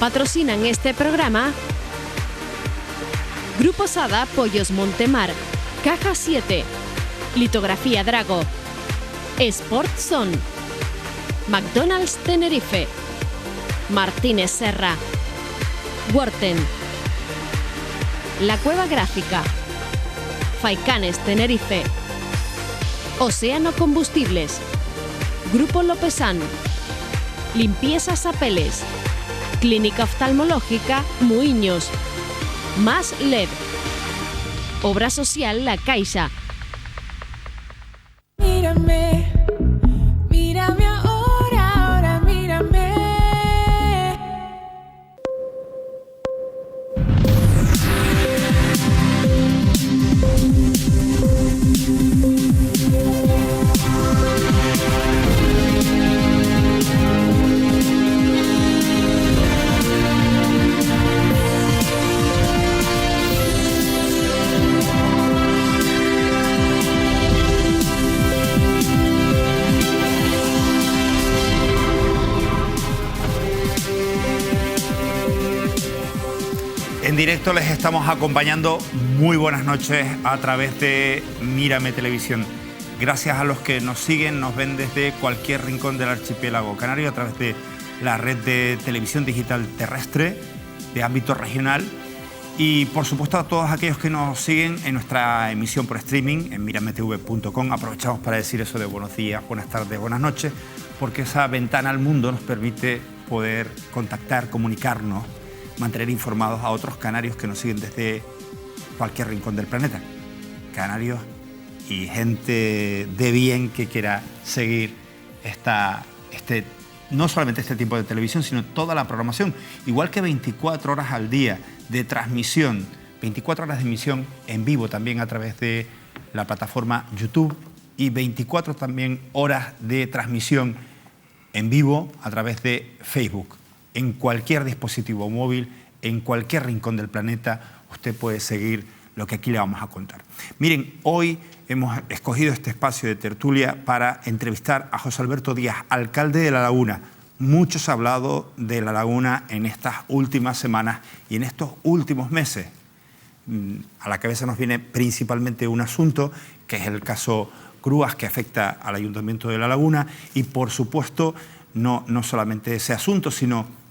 Patrocinan este programa Grupo Sada, Pollos Montemar, Caja 7, Litografía Drago, Sport Zone, McDonald's Tenerife, Martínez Serra, Worten, La Cueva Gráfica, Faicanes Tenerife, Océano Combustibles, Grupo Lopezán, Limpiezas Apeles, Clínica Oftalmológica Muiños, Más LED, Obra Social La Caixa. Mírame, mírame ahora, ahora mírame. En directo les estamos acompañando. Muy buenas noches a través de Mírame Televisión. Gracias a los que nos siguen, nos ven desde cualquier rincón del archipiélago canario a través de la red de televisión digital terrestre de ámbito regional. Y por supuesto a todos aquellos que nos siguen en nuestra emisión por streaming en mirametv.com. Aprovechamos para decir eso de buenos días, buenas tardes, buenas noches, porque esa ventana al mundo nos permite poder contactar, comunicarnos, mantener informados a otros canarios que nos siguen desde cualquier rincón del planeta. Canarios y gente de bien que quiera seguir no solamente este tipo de televisión, sino toda la programación. Igual que 24 horas al día de transmisión, 24 horas de emisión en vivo también a través de la plataforma YouTube y 24 también horas de transmisión en vivo a través de Facebook. En cualquier dispositivo móvil, en cualquier rincón del planeta, usted puede seguir lo que aquí le vamos a contar. Miren, hoy hemos escogido este espacio de tertulia para entrevistar a José Alberto Díaz, alcalde de La Laguna. Mucho se ha hablado de La Laguna en estas últimas semanas y en estos últimos meses. A la cabeza nos viene principalmente un asunto, que es el caso Grúas, que afecta al Ayuntamiento de La Laguna, y por supuesto no solamente ese asunto, sino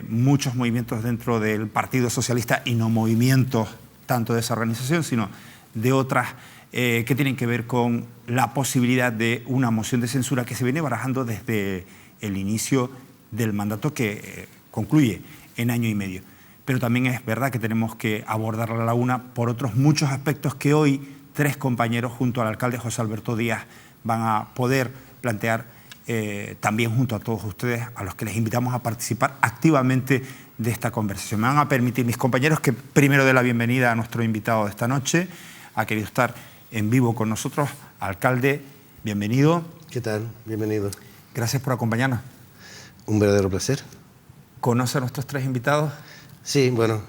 muchos movimientos dentro del Partido Socialista y no movimientos tanto de esa organización, sino de otras que tienen que ver con la posibilidad de una moción de censura que se viene barajando desde el inicio del mandato que concluye en año y medio. Pero también es verdad que tenemos que abordar La Laguna por otros muchos aspectos que hoy tres compañeros junto al alcalde José Alberto Díaz van a poder plantear también junto a todos ustedes, a los que les invitamos a participar activamente de esta conversación. Me van a permitir mis compañeros que primero dé la bienvenida a nuestro invitado de esta noche. Ha querido estar en vivo con nosotros. Alcalde, bienvenido. ¿Qué tal? Bienvenido. Gracias por acompañarnos. Un verdadero placer. ¿Conoce a nuestros tres invitados? Sí, bueno,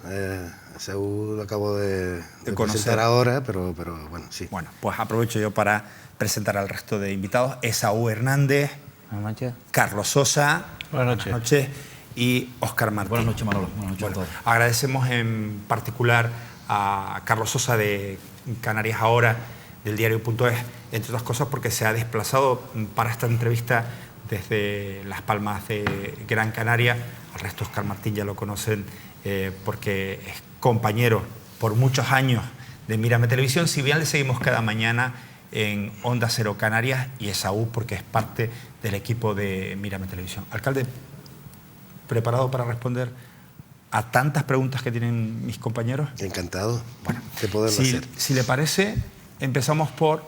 Saúl lo acabo de presentar ahora, pero bueno, sí. Bueno, pues aprovecho yo para presentar al resto de invitados. Esaú Hernández. Buenas noches. Carlos Sosa. Buenas noches. Buenas noches. Y Óscar Martín. Buenas noches, Manolo. Buenas noches a todos. Agradecemos en particular a Carlos Sosa de Canarias Ahora, del diario.es, entre otras cosas porque se ha desplazado para esta entrevista desde Las Palmas de Gran Canaria. Al resto Óscar Martín ya lo conocen porque es compañero por muchos años de Mírame Televisión, si bien le seguimos cada mañana en Onda Cero Canarias, y Esaú porque es parte del equipo de Mírame Televisión. Alcalde, ¿preparado para responder a tantas preguntas que tienen mis compañeros? Encantado. Bueno, de poderlo hacer. Si le parece, empezamos por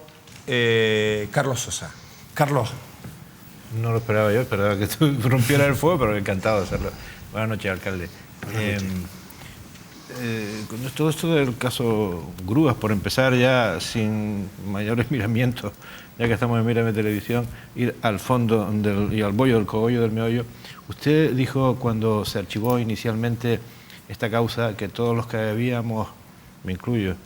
Carlos Sosa. Carlos. No lo esperaba yo, esperaba que tú rompieras el fuego, pero encantado de hacerlo. Buenas noches, alcalde. Buenas noches. Con todo esto del caso Grúas, por empezar ya sin mayores miramientos, ya que estamos en Mírame Televisión, ir al fondo y al bollo del cogollo del meollo. Usted dijo cuando se archivó inicialmente esta causa que todos los que habíamos, me incluyo,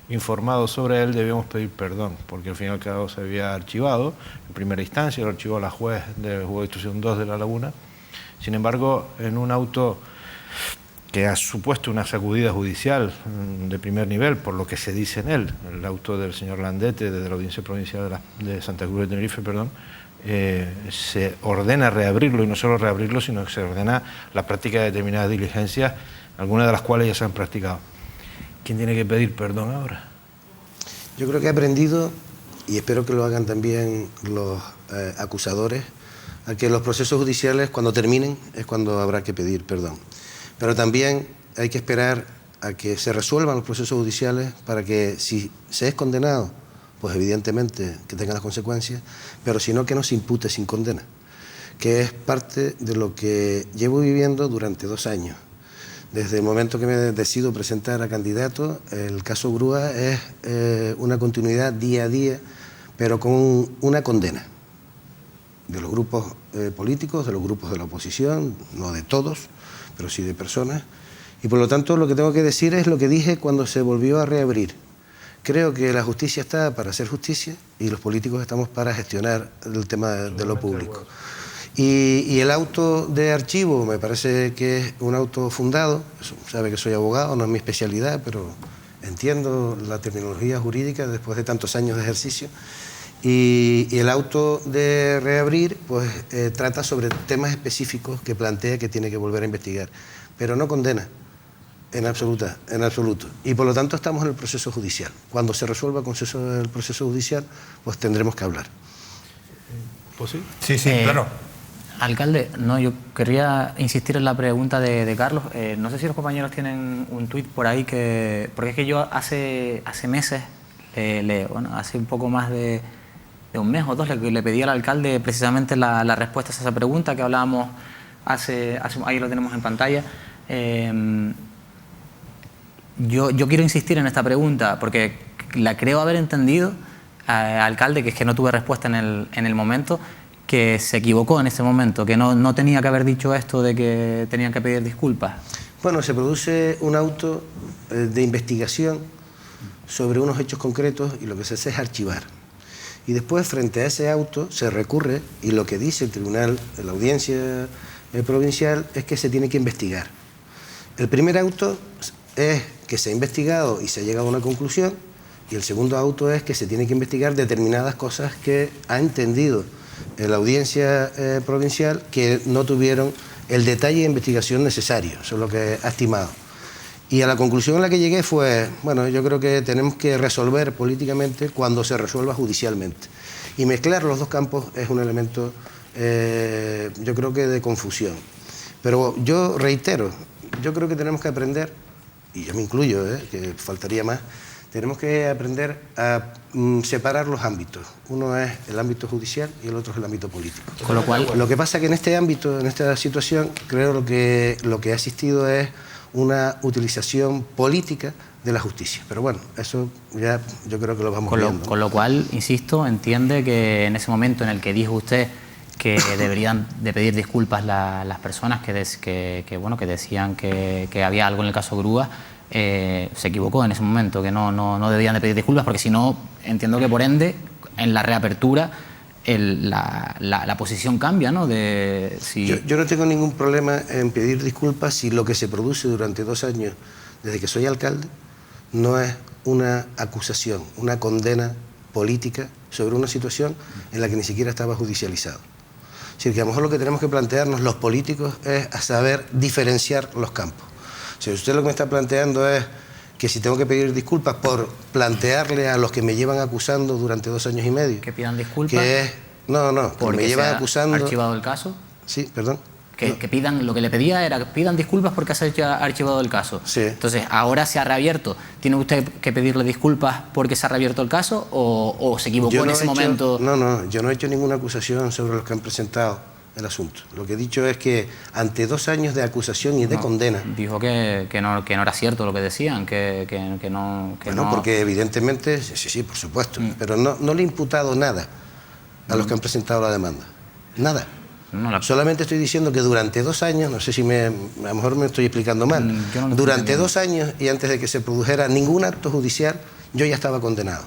informado sobre él debíamos pedir perdón, porque al fin y al cabo se había archivado en primera instancia, lo archivó la juez del Juzgado de Instrucción 2 de La Laguna, Sin embargo, en un auto que ha supuesto una sacudida judicial de primer nivel, por lo que se dice en él, el auto del señor Landete, desde la Audiencia Provincial de Santa Cruz de Tenerife, perdón, se ordena reabrirlo, y no solo reabrirlo, sino que se ordena la práctica de determinadas diligencias, algunas de las cuales ya se han practicado. ¿Quién tiene que pedir perdón ahora? Yo creo que he aprendido, y espero que lo hagan también los acusadores, a que los procesos judiciales, cuando terminen, es cuando habrá que pedir perdón. Pero también hay que esperar a que se resuelvan los procesos judiciales para que, si se es condenado, pues evidentemente que tenga las consecuencias, pero si no, que no se impute sin condena, que es parte de lo que llevo viviendo durante 2 años. Desde el momento que me decido presentar a candidato, el caso Grúa es una continuidad día a día, pero con una condena de los grupos políticos, de los grupos de la oposición, no de todos, pero sí de personas. Y por lo tanto lo que tengo que decir es lo que dije cuando se volvió a reabrir. Creo que la justicia está para hacer justicia y los políticos estamos para gestionar el tema de lo público. Y el auto de archivo me parece que es un auto fundado. Sabe que soy abogado, no es mi especialidad, pero entiendo la terminología jurídica después de tantos años de ejercicio. Y el auto de reabrir pues trata sobre temas específicos que plantea que tiene que volver a investigar, pero no condena en absoluto. Y por lo tanto estamos en el proceso judicial. Cuando se resuelva el proceso judicial, pues tendremos que hablar. ¿Pues sí? Sí, sí, claro. Alcalde, no, yo querría insistir en la pregunta de Carlos. No sé si los compañeros tienen un tuit por ahí porque es que yo hace meses, hace un poco más de un mes o 2, le pedí al alcalde precisamente la respuesta a esa pregunta que hablábamos ahí lo tenemos en pantalla. Yo quiero insistir en esta pregunta porque la creo haber entendido, alcalde, que es que no tuve respuesta en el momento, que se equivocó en ese momento, que no tenía que haber dicho esto de que tenían que pedir disculpas. Bueno, se produce un auto de investigación sobre unos hechos concretos y lo que se hace es archivar. Y después, frente a ese auto, se recurre y lo que dice el tribunal, la audiencia provincial, es que se tiene que investigar. El primer auto es que se ha investigado y se ha llegado a una conclusión, y el segundo auto es que se tiene que investigar determinadas cosas que ha entendido la audiencia provincial que no tuvieron el detalle de investigación necesario, eso es lo que ha estimado. Y a la conclusión a la que llegué fue, bueno, yo creo que tenemos que resolver políticamente cuando se resuelva judicialmente. Y mezclar los dos campos es un elemento, yo creo que de confusión. Pero yo reitero, yo creo que tenemos que aprender, y yo me incluyo, que faltaría más, tenemos que aprender a separar los ámbitos. Uno es el ámbito judicial y el otro es el ámbito político. Con lo cual, lo que pasa es que en este ámbito, en esta situación, creo lo que ha existido es una utilización política de la justicia. Pero bueno, eso ya yo creo que lo vamos viendo. Con lo cual, insisto, entiende que en ese momento en el que dijo usted que deberían de pedir disculpas las personas que decían que había algo en el caso Grúa, se equivocó en ese momento, que no debían de pedir disculpas, porque si no, entiendo que por ende, en la reapertura, la posición cambia, ¿no? Yo no tengo ningún problema en pedir disculpas si lo que se produce durante 2 años, desde que soy alcalde, no es una acusación, una condena política sobre una situación en la que ni siquiera estaba judicializado. Es decir, que a lo mejor lo que tenemos que plantearnos los políticos es a saber diferenciar los campos. Si usted lo que me está planteando es que si tengo que pedir disculpas por plantearle a los que me llevan acusando durante 2 años y medio... ¿Que pidan disculpas? Que es, porque me llevan acusando... ¿Archivado el caso? Sí, perdón. Que pidan, lo que le pedía era que pidan disculpas porque se ha archivado el caso. Sí. Entonces, ahora se ha reabierto. ¿Tiene usted que pedirle disculpas porque se ha reabierto el caso o se equivocó en ese momento? No, yo no he hecho ninguna acusación sobre los que han presentado el asunto. Lo que he dicho es que ante 2 años de acusación y de condena... Dijo que no era cierto lo que decían, que no... Porque evidentemente, sí, por supuesto, pero no le he imputado nada a los que han presentado la demanda. Nada. Solamente estoy diciendo que durante 2 años, no sé si a lo mejor me estoy explicando mal, durante 2 años y antes de que se produjera ningún acto judicial, yo ya estaba condenado.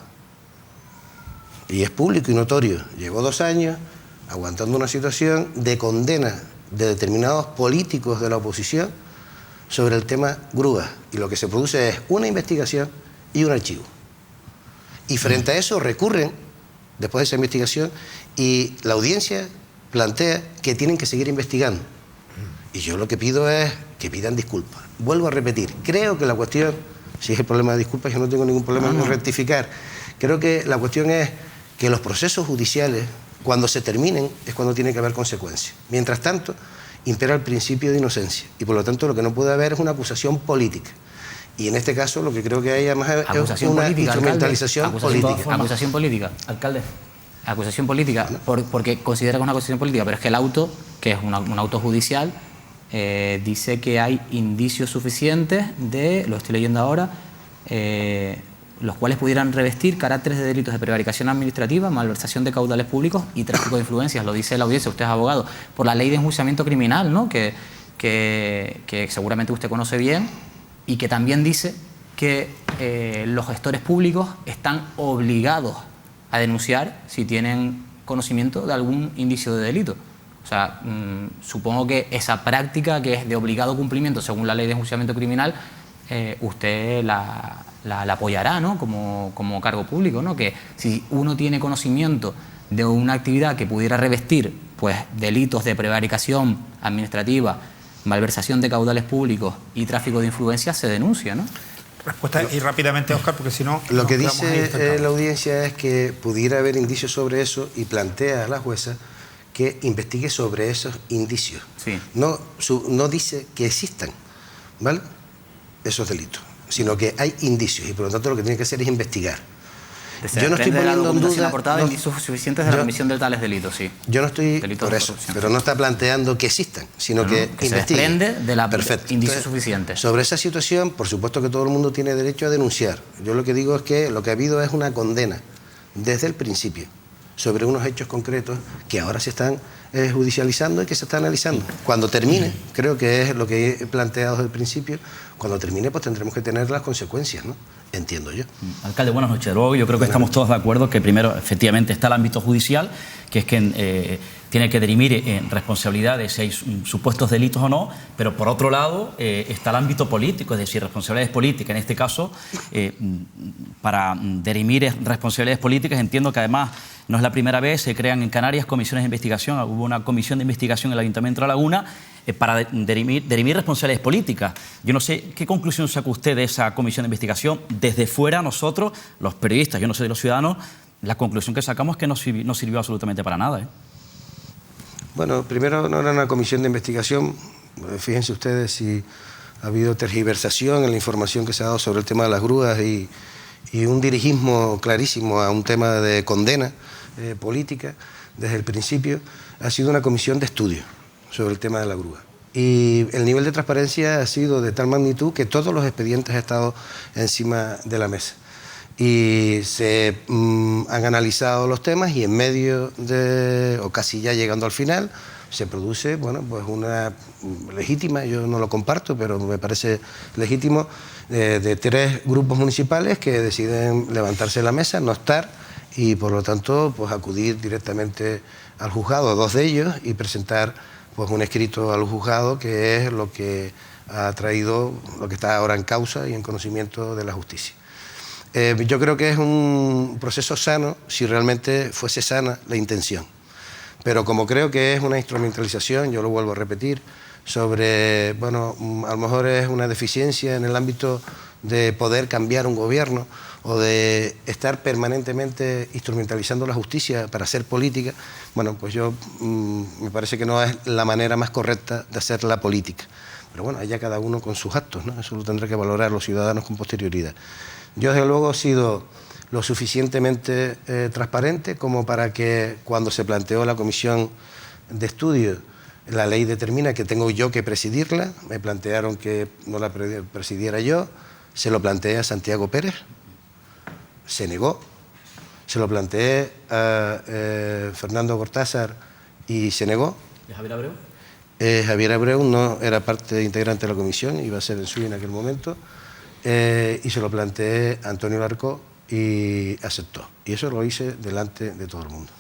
Y es público y notorio. Llevo 2 años aguantando una situación de condena de determinados políticos de la oposición sobre el tema grúas. Y lo que se produce es una investigación y un archivo. Y frente a eso recurren, después de esa investigación, y la audiencia plantea que tienen que seguir investigando. Y yo lo que pido es que pidan disculpas. Vuelvo a repetir, creo que la cuestión, si es el problema de disculpas, yo no tengo ningún problema en rectificar. Creo que la cuestión es que los procesos judiciales, cuando se terminen, es cuando tiene que haber consecuencias. Mientras tanto, impera el principio de inocencia. Y por lo tanto, lo que no puede haber es una acusación política. Y en este caso, lo que creo que hay además es una instrumentalización política. Acusación política. Alcalde. Acusación política, porque considera que es una acusación política, pero es que el auto, que es un auto judicial, dice que hay indicios suficientes de, lo estoy leyendo ahora, los cuales pudieran revestir caracteres de delitos de prevaricación administrativa, malversación de caudales públicos y tráfico de influencias. Lo dice la audiencia, usted es abogado, por la ley de enjuiciamiento criminal, ¿no? que seguramente usted conoce bien, y que también dice que los gestores públicos están obligados a denunciar si tienen conocimiento de algún indicio de delito. O sea, supongo que esa práctica que es de obligado cumplimiento según la ley de enjuiciamiento criminal, usted la apoyará, ¿no? como cargo público, ¿no? Que si uno tiene conocimiento de una actividad que pudiera revestir pues, delitos de prevaricación administrativa, malversación de caudales públicos y tráfico de influencias, se denuncia, ¿no? Respuesta y rápidamente, Óscar, porque si no... Lo que dice la audiencia es que pudiera haber indicios sobre eso y plantea a la jueza que investigue sobre esos indicios. Sí. No dice que existan, ¿vale?, esos delitos, sino que hay indicios y por lo tanto lo que tiene que hacer es investigar. Yo no estoy poniendo en duda aportada indicios suficientes de la comisión de tales delitos, sí. Yo no estoy Delitos por eso, pero no está planteando que existan, sino que se investigue. desprende de la Perfecto. indicios Entonces, suficientes. Sobre esa situación, por supuesto que todo el mundo tiene derecho a denunciar. Yo lo que digo es que lo que ha habido es una condena desde el principio sobre unos hechos concretos que ahora se están judicializando y que se está analizando. Cuando termine, creo que es lo que he planteado desde el principio, cuando termine pues tendremos que tener las consecuencias, ¿no? Entiendo yo. Alcalde, buenas noches. Luego yo creo que estamos todos de acuerdo que primero, efectivamente, está el ámbito judicial, que es que tiene que dirimir responsabilidades, si hay supuestos delitos o no, pero por otro lado está el ámbito político, es decir, responsabilidades políticas. En este caso, para dirimir responsabilidades políticas, entiendo que además no es la primera vez, se crean en Canarias comisiones de investigación. Hubo una comisión de investigación en el Ayuntamiento de La Laguna para dirimir responsabilidades políticas. Yo no sé qué conclusión saca usted de esa comisión de investigación. Desde fuera, nosotros, los periodistas, yo no sé de los ciudadanos, la conclusión que sacamos es que no sirvió absolutamente para nada, ¿eh? Bueno, primero no era una comisión de investigación. Fíjense ustedes si ha habido tergiversación en la información que se ha dado sobre el tema de las grúas y un dirigismo clarísimo a un tema de condena política desde el principio. Ha sido una comisión de estudio sobre el tema de la grúa. Y el nivel de transparencia ha sido de tal magnitud que todos los expedientes han estado encima de la mesa. Y se han analizado los temas y en medio de, o casi ya llegando al final, se produce, bueno, pues una legítima, yo no lo comparto, pero me parece legítimo, de 3 grupos municipales que deciden levantarse de la mesa, no estar y por lo tanto pues acudir directamente al juzgado, 2 de ellos, y presentar pues un escrito al juzgado que es lo que ha traído, lo que está ahora en causa y en conocimiento de la justicia. Yo creo que es un proceso sano si realmente fuese sana la intención. Pero como creo que es una instrumentalización, yo lo vuelvo a repetir, sobre, bueno, a lo mejor es una deficiencia en el ámbito de poder cambiar un gobierno o de estar permanentemente instrumentalizando la justicia para hacer política, bueno, pues yo me parece que no es la manera más correcta de hacer la política. Pero bueno, allá cada uno con sus actos, ¿no? Eso lo tendrán que valorar los ciudadanos con posterioridad. Yo desde luego he sido lo suficientemente transparente como para que cuando se planteó la comisión de estudio, la ley determina que tengo yo que presidirla, me plantearon que no la presidiera yo, se lo planteé a Santiago Pérez, se negó, se lo planteé a Fernando Cortázar y se negó. ¿Y Javier Abreu? Javier Abreu no era parte integrante de la comisión, iba a ser en suyo en aquel momento, y se lo planteé a Antonio Larcó y aceptó. Y eso lo hice delante de todo el mundo.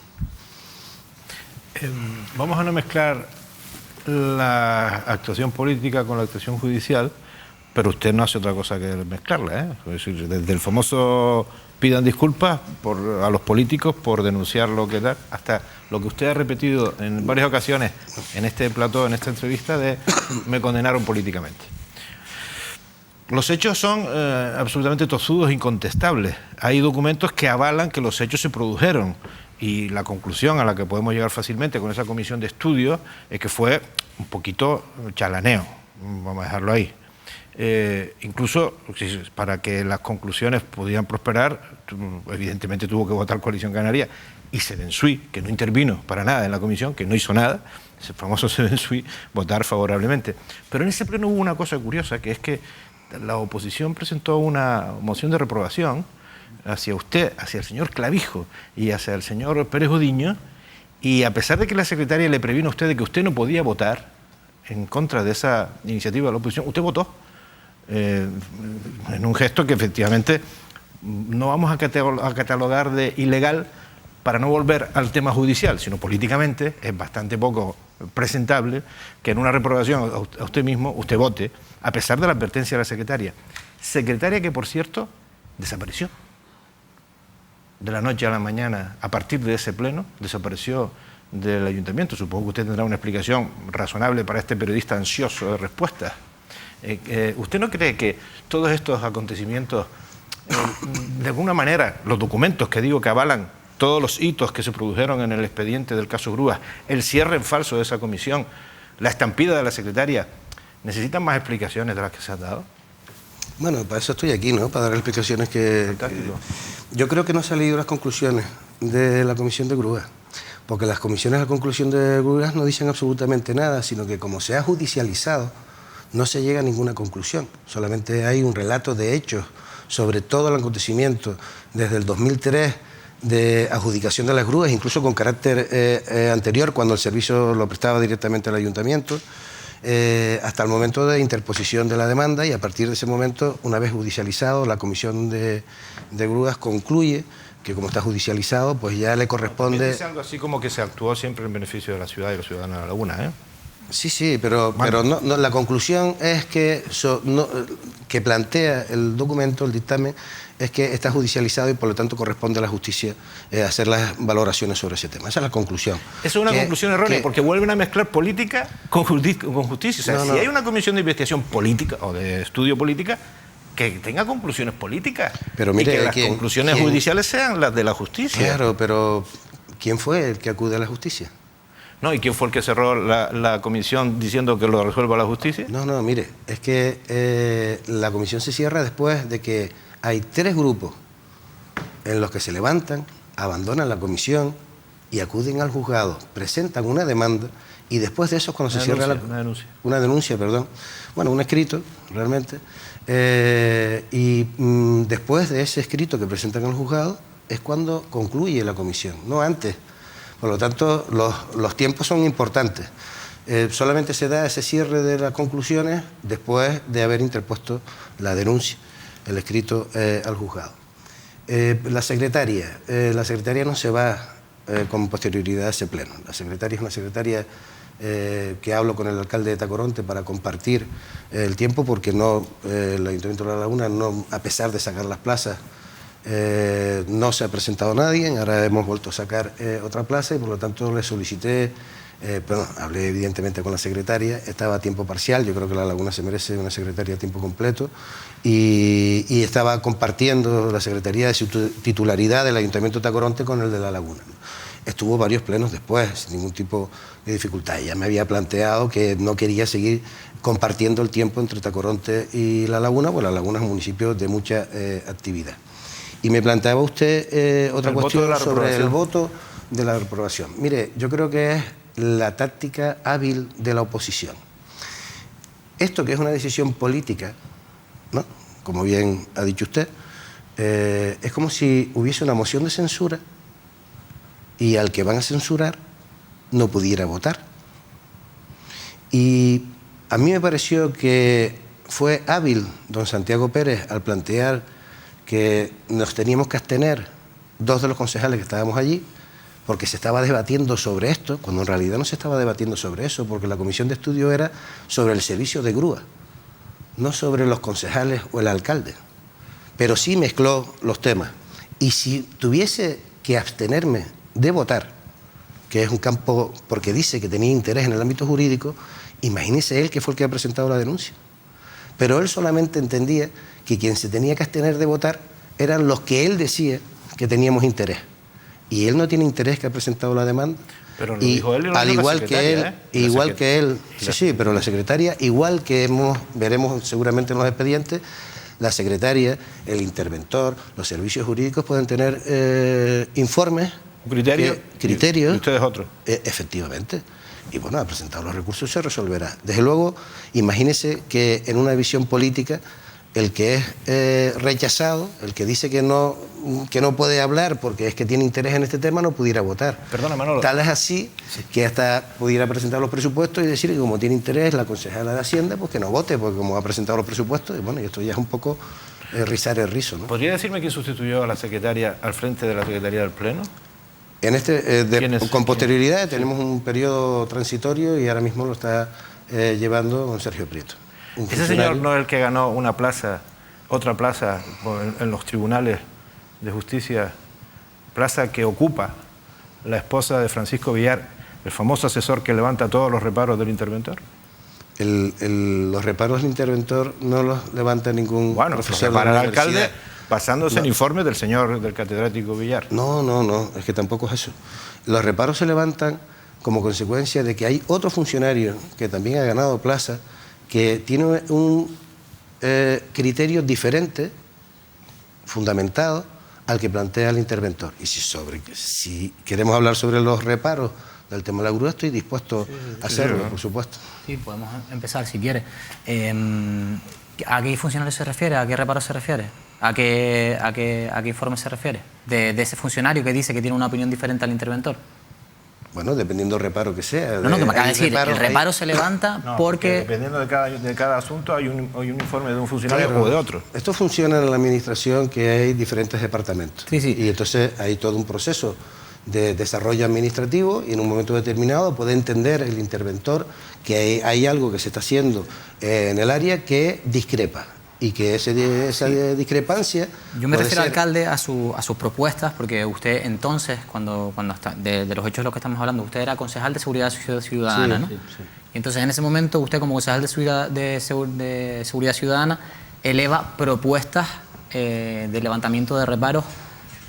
Vamos a no mezclar la actuación política con la actuación judicial, pero usted no hace otra cosa que mezclarla, ¿eh? Es decir, desde el famoso pidan disculpas a los políticos por denunciar lo que da, hasta lo que usted ha repetido en varias ocasiones en este plató, en esta entrevista, de me condenaron políticamente. Los hechos son absolutamente tozudos e incontestables. Hay documentos que avalan que los hechos se produjeron y la conclusión a la que podemos llegar fácilmente con esa comisión de estudio es que fue un poquito chalaneo, vamos a dejarlo ahí. Incluso para que las conclusiones pudieran prosperar, evidentemente tuvo que votar Coalición Canaria y Cedensui, que no intervino para nada en la comisión, que no hizo nada, ese famoso Cedensui, votar favorablemente. Pero en ese pleno hubo una cosa curiosa, que es que la oposición presentó una moción de reprobación hacia usted, hacia el señor Clavijo y hacia el señor Pérez Odiño, y a pesar de que la secretaria le previno a usted de que usted no podía votar en contra de esa iniciativa de la oposición, usted votó. En un gesto que efectivamente no vamos a catalogar de ilegal para no volver al tema judicial, sino políticamente es bastante poco presentable que en una reprobación a usted mismo, usted vote, a pesar de la advertencia de la secretaria. Secretaria que, por cierto, desapareció. De la noche a la mañana, a partir de ese pleno, desapareció del ayuntamiento. Supongo que usted tendrá una explicación razonable para este periodista ansioso de respuestas. ¿Usted no cree que todos estos acontecimientos, de alguna manera, los documentos que digo que avalan todos los hitos que se produjeron en el expediente del caso Grúas, el cierre en falso de esa comisión, la estampida de la secretaria, necesitan más explicaciones de las que se han dado? Bueno, para eso estoy aquí, ¿no? Para dar explicaciones que yo creo que no han salido las conclusiones de la comisión de Grúas, porque las comisiones de la conclusión de Grúas no dicen absolutamente nada, sino que como se ha judicializado, no se llega a ninguna conclusión, solamente hay un relato de hechos sobre todo el acontecimiento desde el 2003 de adjudicación de las grúas, incluso con carácter anterior, cuando el servicio lo prestaba directamente al ayuntamiento, hasta el momento de interposición de la demanda, y a partir de ese momento, una vez judicializado, la comisión de grúas concluye que como está judicializado, pues ya le corresponde... Dice algo así como que se actuó siempre en beneficio de la ciudad y los ciudadanos de La Laguna, ¿eh? Sí, pero no, la conclusión es que, que plantea el documento, el dictamen, es que está judicializado y por lo tanto corresponde a la justicia hacer las valoraciones sobre ese tema. Esa es la conclusión. Eso es una conclusión errónea, porque vuelven a mezclar política con justicia. O sea, si hay una comisión de investigación política o de estudio política, que tenga conclusiones políticas, pero mire, y que las conclusiones judiciales sean las de la justicia. Claro, pero ¿quién fue el que acude a la justicia? No, ¿y quién fue el que cerró la comisión diciendo que lo resuelva la justicia? No, mire, es que la comisión se cierra después de que hay 3 grupos en los que se levantan, abandonan la comisión y acuden al juzgado, presentan una demanda, y después de eso, cuando se cierra una denuncia, bueno, un escrito, realmente, después de ese escrito que presentan al juzgado, es cuando concluye la comisión, no antes. Por lo tanto, los tiempos son importantes. Solamente se da ese cierre de las conclusiones después de haber interpuesto la denuncia, el escrito al juzgado. La secretaria no se va con posterioridad a ese pleno. La secretaria es una secretaria que hablo con el alcalde de Tacoronte para compartir el tiempo, porque el Ayuntamiento de La Laguna, a pesar de sacar las plazas, no se ha presentado nadie. Ahora hemos vuelto a sacar otra plaza y por lo tanto le solicité, hablé evidentemente con la secretaria, estaba a tiempo parcial, yo creo que La Laguna se merece una secretaria a tiempo completo, y estaba compartiendo la secretaría de su titularidad del Ayuntamiento de Tacoronte con el de La Laguna. Estuvo varios plenos después, sin ningún tipo de dificultad. Ella me había planteado que no quería seguir compartiendo el tiempo entre Tacoronte y La Laguna, porque La Laguna es un municipio de mucha actividad. Y me planteaba usted otra cuestión sobre el voto de la reprobación. Mire, yo creo que es la táctica hábil de la oposición. Esto, que es una decisión política, ¿no?, como bien ha dicho usted, es como si hubiese una moción de censura y al que van a censurar no pudiera votar. Y a mí me pareció que fue hábil don Santiago Pérez al plantear que nos teníamos que abstener 2 de los concejales que estábamos allí, porque se estaba debatiendo sobre esto, cuando en realidad no se estaba debatiendo sobre eso, porque la comisión de estudio era sobre el servicio de grúa, no sobre los concejales o el alcalde. Pero sí mezcló los temas. Y si tuviese que abstenerme de votar, que es un campo, porque dice que tenía interés en el ámbito jurídico, imagínese él que fue el que ha presentado la denuncia. Pero él solamente entendía que quien se tenía que abstener de votar eran los que él decía que teníamos interés. Y él no tiene interés, que ha presentado la demanda. Pero lo dijo él y lo al dijo la igual que él, secretaria, igual que él, sí, pero la secretaria, igual que veremos seguramente en los expedientes, la secretaria, el interventor, los servicios jurídicos pueden tener informes, criterios, criterios. Y ustedes otros. Efectivamente. Y bueno, ha presentado los recursos y se resolverá. Desde luego, imagínese que en una visión política, el que es rechazado, el que dice que no puede hablar porque es que tiene interés en este tema, no pudiera votar. Perdona, Manolo. Tal es así que hasta pudiera presentar los presupuestos y decir que como tiene interés la concejala de Hacienda, pues que no vote, porque como ha presentado los presupuestos, y bueno, y esto ya es un poco rizar el rizo, ¿no? ¿Podría decirme quién sustituyó a la secretaria al frente de la Secretaría del Pleno? En con posterioridad tenemos un periodo transitorio y ahora mismo lo está llevando don Sergio Prieto. ¿Ese señor no es el que ganó una plaza, otra plaza en los tribunales de justicia, plaza que ocupa la esposa de Francisco Villar, el famoso asesor que levanta todos los reparos del interventor? Los reparos del interventor no los levanta ningún profesor para de la el alcalde universidad. basándose en informes del señor, del catedrático Villar. No, es que tampoco es eso. Los reparos se levantan como consecuencia de que hay otro funcionario que también ha ganado plaza, que tiene un criterio diferente, fundamentado, al que plantea el interventor. Y si queremos hablar sobre los reparos del tema de la grúa, estoy dispuesto a hacerlo, por supuesto. Sí, podemos empezar si quiere. ¿A qué funcionario se refiere? ¿A qué reparo se refiere? ¿A qué informe se refiere? De ese funcionario que dice que tiene una opinión diferente al interventor. Bueno, dependiendo del reparo que sea. No, que me acaba de decir, el reparo se levanta porque... Dependiendo de cada asunto hay un informe de un funcionario o de otro. Esto funciona en la administración, que hay diferentes departamentos. Sí. Y entonces hay todo un proceso de desarrollo administrativo y en un momento determinado puede entender el interventor que hay algo que se está haciendo en el área que discrepa. Y que esa discrepancia... Yo me refiero, alcalde, a sus propuestas, porque usted entonces, cuando está, de los hechos de los que estamos hablando, usted era concejal de Seguridad Ciudadana, ¿no? Sí. Y entonces, en ese momento, usted como concejal de Seguridad Ciudadana eleva propuestas de levantamiento de reparos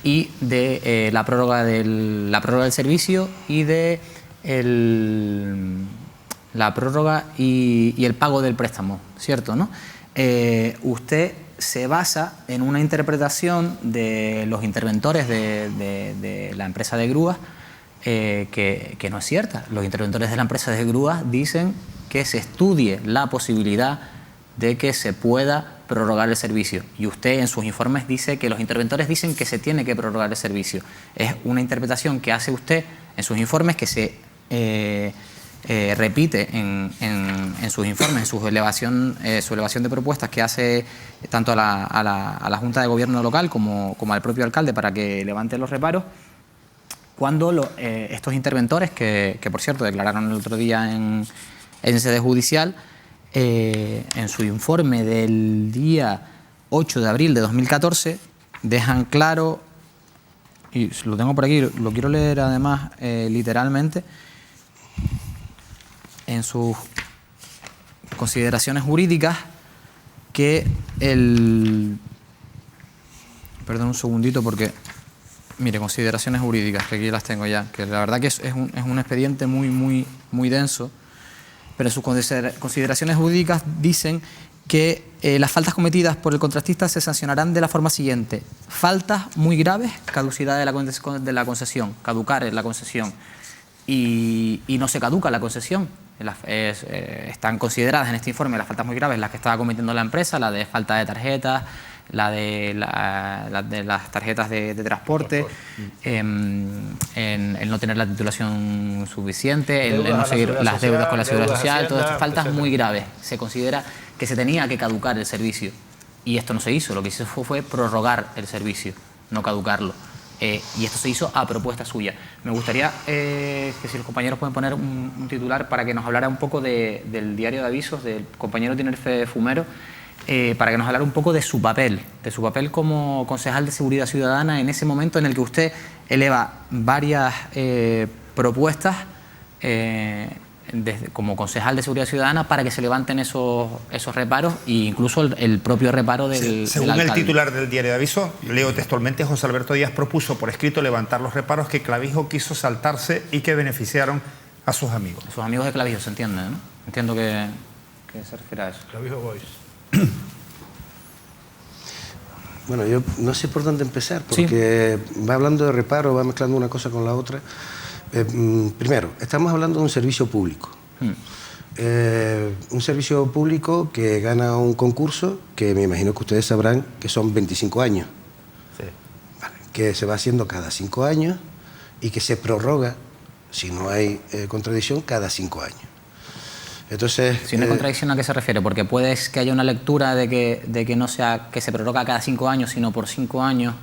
y de la prórroga del servicio y de la prórroga y el pago del préstamo, ¿cierto, no? Usted se basa en una interpretación de los interventores de la empresa de grúas que no es cierta. Los interventores de la empresa de grúas dicen que se estudie la posibilidad de que se pueda prorrogar el servicio. Y usted en sus informes dice que los interventores dicen que se tiene que prorrogar el servicio. Es una interpretación que hace usted en sus informes que se... repite en sus informes, en su elevación de propuestas que hace tanto a la Junta de Gobierno local como al propio alcalde para que levante los reparos, cuando estos interventores, que por cierto declararon el otro día en sede judicial, en su informe del día 8 de abril de 2014, dejan claro, y lo tengo por aquí, lo quiero leer además literalmente, en sus consideraciones jurídicas, que perdón un segundito porque, mire, consideraciones jurídicas, que aquí las tengo ya, que la verdad que es un expediente muy denso, pero en sus consideraciones jurídicas dicen que las faltas cometidas por el contratista se sancionarán de la forma siguiente: faltas muy graves, caducidad de la concesión, caducar la concesión, y no se caduca la concesión. Están consideradas en este informe las faltas muy graves las que estaba cometiendo la empresa, la de falta de tarjetas, la de las tarjetas de transporte, el no tener la titulación suficiente, el no seguir las deudas con la Seguridad Social, todas estas faltas muy graves. Se considera que se tenía que caducar el servicio y esto no se hizo. Lo que se hizo fue prorrogar el servicio, no caducarlo. y esto se hizo a propuesta suya. Me gustaría que si los compañeros pueden poner un titular para que nos hablara un poco del diario de avisos del compañero Tenerife Fumero, para que nos hablara un poco de su papel como concejal de Seguridad Ciudadana en ese momento en el que usted eleva varias propuestas como concejal de Seguridad Ciudadana para que se levanten esos reparos e incluso el propio reparo del Según del el alcalde. titular del diario de avisos, leo textualmente, José Alberto Díaz propuso por escrito levantar los reparos que Clavijo quiso saltarse y que beneficiaron a sus amigos. Sus amigos de Clavijo, se entiende, ¿no? Entiendo que se refiere a eso. Clavijo Boys. Bueno, yo no sé por dónde empezar, porque va hablando de reparo, va mezclando una cosa con la otra. Primero, estamos hablando de un servicio público. Un servicio público que gana un concurso que me imagino que ustedes sabrán que son 25 años. Sí. Vale, que se va haciendo cada 5 años y que se prorroga, si no hay contradicción, cada 5 años. Entonces, Si una contradicción, ¿a qué se refiere? Porque puede que haya una lectura de que no sea que se prorroga cada 5 años, sino por 5 años,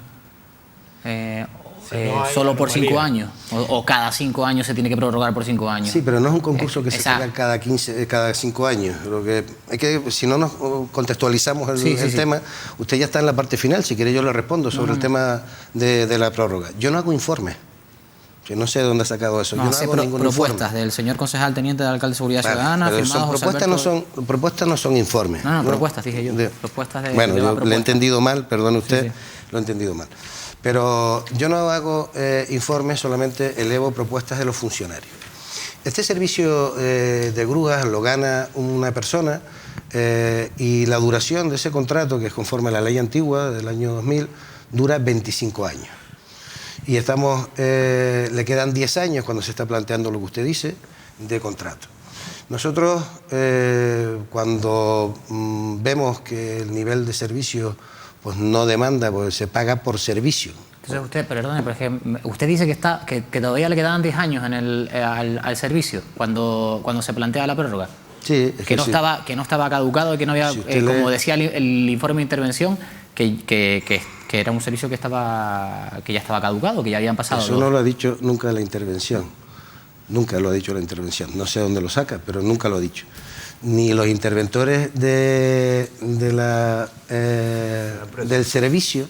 solo por 5 años, o cada 5 años se tiene que prorrogar por 5 años. Sí, pero no es un concurso que se esa- haga cada 5 años. Lo que hay que, si no nos contextualizamos el tema, usted ya está en la parte final, si quiere yo le respondo sobre el tema de la prórroga. Yo no hago informes. Yo no sé de dónde ha sacado eso. No, yo no hace hago ningún propuestas informe. del señor concejal teniente de alcalde de Seguridad Vale, Ciudadana, pero firmados José propuestas no son informes. No, propuestas, dije yo. Propuestas de bueno, yo propuestas. le he entendido mal, perdone usted, Sí. lo he entendido mal. Pero yo no hago informes, solamente elevo propuestas de los funcionarios. Este servicio de grúas lo gana una persona y la duración de ese contrato, que es conforme a la ley antigua del año 2000, dura 25 años. Y le quedan 10 años cuando se está planteando lo que usted dice de contrato. Nosotros cuando vemos que el nivel de servicio pues no demanda, pues se paga por servicio. Entonces usted, perdone, pero es que usted dice que todavía le quedaban 10 años al servicio cuando se plantea la prórroga. Sí, es que no sí. estaba caducado y que no había, Si usted como lee- decía el informe de intervención, que era un servicio que ya estaba caducado, que ya habían pasado. Eso no lo ha dicho nunca la intervención. Nunca lo ha dicho la intervención. No sé dónde lo saca, pero nunca lo ha dicho. Ni los interventores del servicio,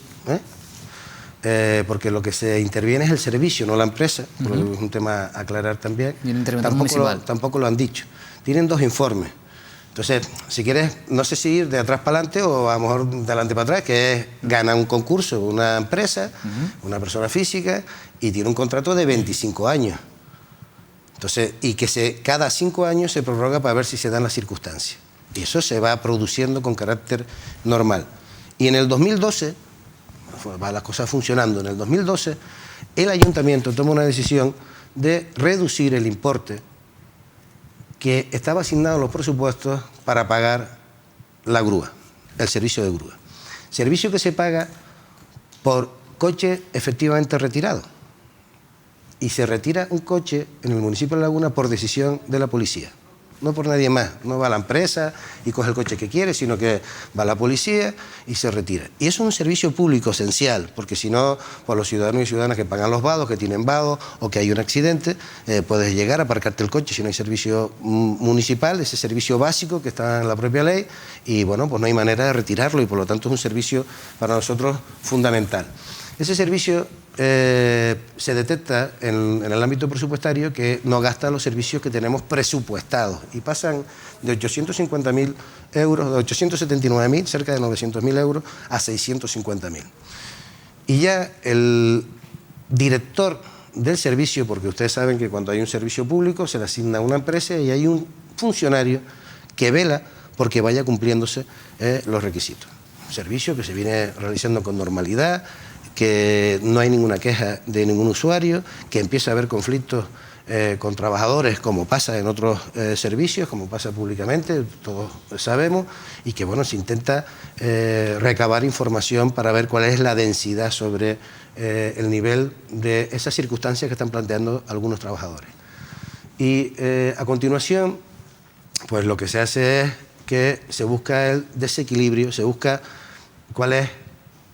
porque lo que se interviene es el servicio, no la empresa, es un tema a aclarar también. Y el interventor municipal. Tampoco lo han dicho. Tienen 2 informes. Entonces, si quieres, no sé si ir de atrás para adelante o a lo mejor de adelante para atrás, que es gana un concurso una empresa, una persona física, y tiene un contrato de 25 años. Entonces, y que cada 5 años se prorroga para ver si se dan las circunstancias. Y eso se va produciendo con carácter normal. Y en el 2012, va las cosas funcionando, en el 2012, el ayuntamiento toma una decisión de reducir el importe que estaba asignado en los presupuestos para pagar la grúa, el servicio de grúa. Servicio que se paga por coche efectivamente retirado. Y se retira un coche en el municipio de Laguna por decisión de la policía, no por nadie más. No va a la empresa y coge el coche que quiere, sino que va a la policía y se retira. Y eso es un servicio público esencial, porque si no, pues los ciudadanos y ciudadanas que pagan los vados, que tienen vados o que hay un accidente, puedes llegar a aparcarte el coche si no hay servicio municipal, ese servicio básico que está en la propia ley, y bueno, pues no hay manera de retirarlo y por lo tanto es un servicio para nosotros fundamental. Ese servicio se detecta en el ámbito presupuestario que no gasta los servicios que tenemos presupuestados y pasan de 850.000 euros, de 879.000, cerca de 900.000 euros, a 650.000. Y ya el director del servicio, porque ustedes saben que cuando hay un servicio público se le asigna a una empresa y hay un funcionario que vela porque vaya cumpliéndose los requisitos. Un servicio que se viene realizando con normalidad, que no hay ninguna queja de ningún usuario, que empieza a haber conflictos con trabajadores como pasa en otros servicios, como pasa públicamente, todos sabemos, y que bueno, se intenta recabar información para ver cuál es la densidad sobre el nivel de esas circunstancias que están planteando algunos trabajadores. Y a continuación, pues lo que se hace es que se busca el desequilibrio, se busca cuál es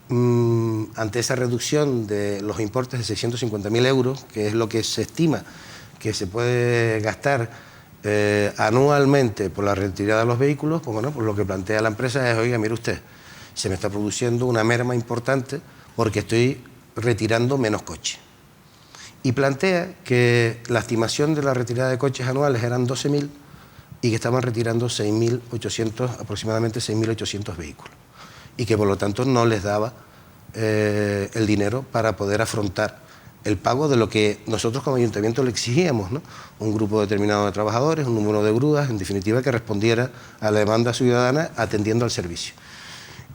ante esa reducción de los importes de 650.000 euros, que es lo que se estima que se puede gastar anualmente por la retirada de los vehículos, pues bueno, pues lo que plantea la empresa es, oiga, mire usted, se me está produciendo una merma importante porque estoy retirando menos coches. Y plantea que la estimación de la retirada de coches anuales eran 12.000 y que estaban retirando 6.800, aproximadamente 6.800 vehículos. Y que por lo tanto no les daba el dinero para poder afrontar el pago de lo que nosotros como ayuntamiento le exigíamos, ¿no? Un grupo determinado de trabajadores, un número de grúas, en definitiva que respondiera a la demanda ciudadana atendiendo al servicio.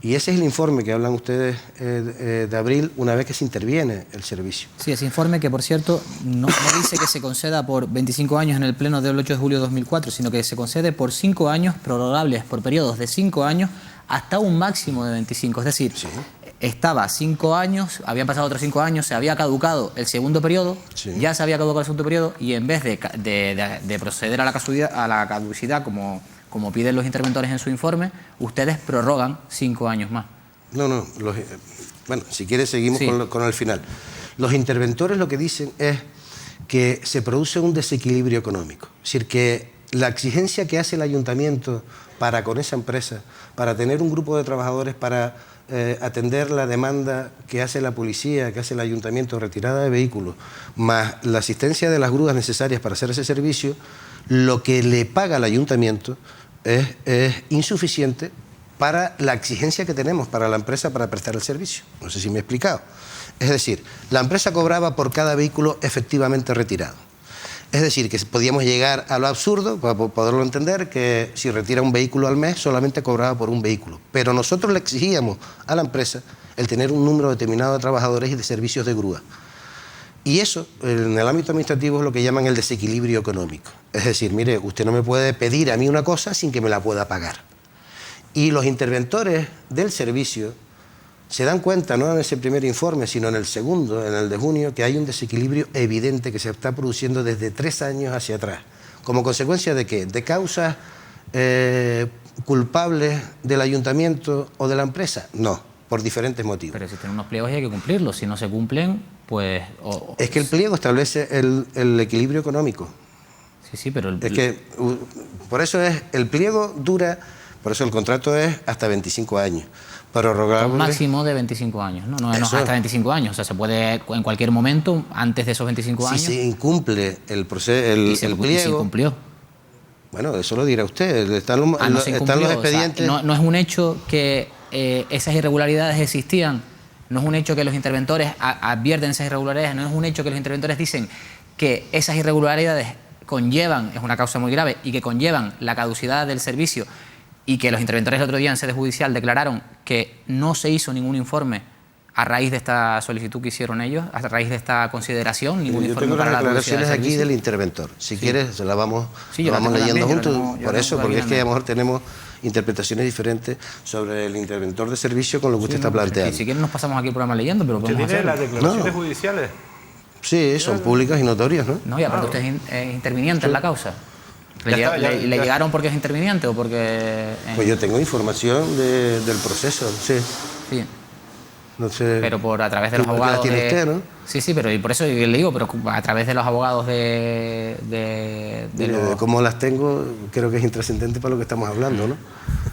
Y ese es el informe que hablan ustedes de abril, una vez que se interviene el servicio. Sí, ese informe que, por cierto, no dice que se conceda por 25 años en el pleno del 8 de julio de 2004, sino que se concede por 5 años, prorrogables por periodos de 5 años hasta un máximo de 25. Es decir, sí, estaba 5 años, habían pasado otros 5 años, se había caducado el segundo periodo, sí, ya se había caducado el segundo periodo, y en vez de proceder a la caducidad como piden los interventores en su informe, ustedes prorrogan 5 años más. No, bueno, si quieres seguimos sí con el final. Los interventores lo que dicen es que se produce un desequilibrio económico. Es decir, que la exigencia que hace el ayuntamiento para con esa empresa, para tener un grupo de trabajadores para atender la demanda que hace la policía, que hace el ayuntamiento, retirada de vehículos, más la asistencia de las grúas necesarias para hacer ese servicio, lo que le paga el ayuntamiento es insuficiente para la exigencia que tenemos para la empresa para prestar el servicio. No sé si me he explicado. Es decir, la empresa cobraba por cada vehículo efectivamente retirado. Es decir, que podíamos llegar a lo absurdo, para poderlo entender, que si retira un vehículo al mes solamente cobraba por un vehículo. Pero nosotros le exigíamos a la empresa el tener un número determinado de trabajadores y de servicios de grúa. Y eso, en el ámbito administrativo, es lo que llaman el desequilibrio económico. Es decir, mire, usted no me puede pedir a mí una cosa sin que me la pueda pagar. Y los interventores del servicio se dan cuenta, no en ese primer informe, sino en el segundo, en el de junio, que hay un desequilibrio evidente que se está produciendo desde 3 años hacia atrás. ¿Como consecuencia de qué? ¿De causas culpables del ayuntamiento o de la empresa? No, por diferentes motivos. Pero existen unos pliegos y hay que cumplirlos. Si no se cumplen, pues... Es que el pliego establece el equilibrio económico. Sí, pero... Es que por eso el pliego dura, por eso el contrato es hasta 25 años. Prorrogable. Un máximo de 25 años, ¿no? No hasta 25 años, o sea, se puede en cualquier momento, antes de esos 25 años... Si se incumple el pliego... ¿Y se incumplió? Bueno, eso lo dirá usted, están los expedientes... O sea, no es un hecho que esas irregularidades existían, no es un hecho que los interventores advierten esas irregularidades, no es un hecho que los interventores dicen que esas irregularidades conllevan, es una causa muy grave, y que conllevan la caducidad del servicio, y que los interventores el otro día en sede judicial declararon que no se hizo ningún informe a raíz de esta solicitud que hicieron ellos, a raíz de esta consideración, ningún informe tengo para las la declaraciones del aquí del interventor. Si quieres, se las vamos leyendo también, juntos, por eso, porque es que a lo mejor tenemos interpretaciones diferentes sobre el interventor de servicio con lo que usted está planteando. Si quieren nos pasamos aquí el programa leyendo, pero podemos ¿Usted tiene hacerlo. las declaraciones judiciales? Sí, son públicas y notorias, ¿no? No, y aparte usted es interviniente en la causa. ¿Le llegaron porque es interviniente o porque...? Pues yo tengo información del proceso, sí. Sí. No sé. Pero a través de los abogados... tiene usted, ¿no? Sí, pero y por eso le digo, pero a través de los abogados Cómo las tengo, creo que es intrascendente para lo que estamos hablando, ¿no?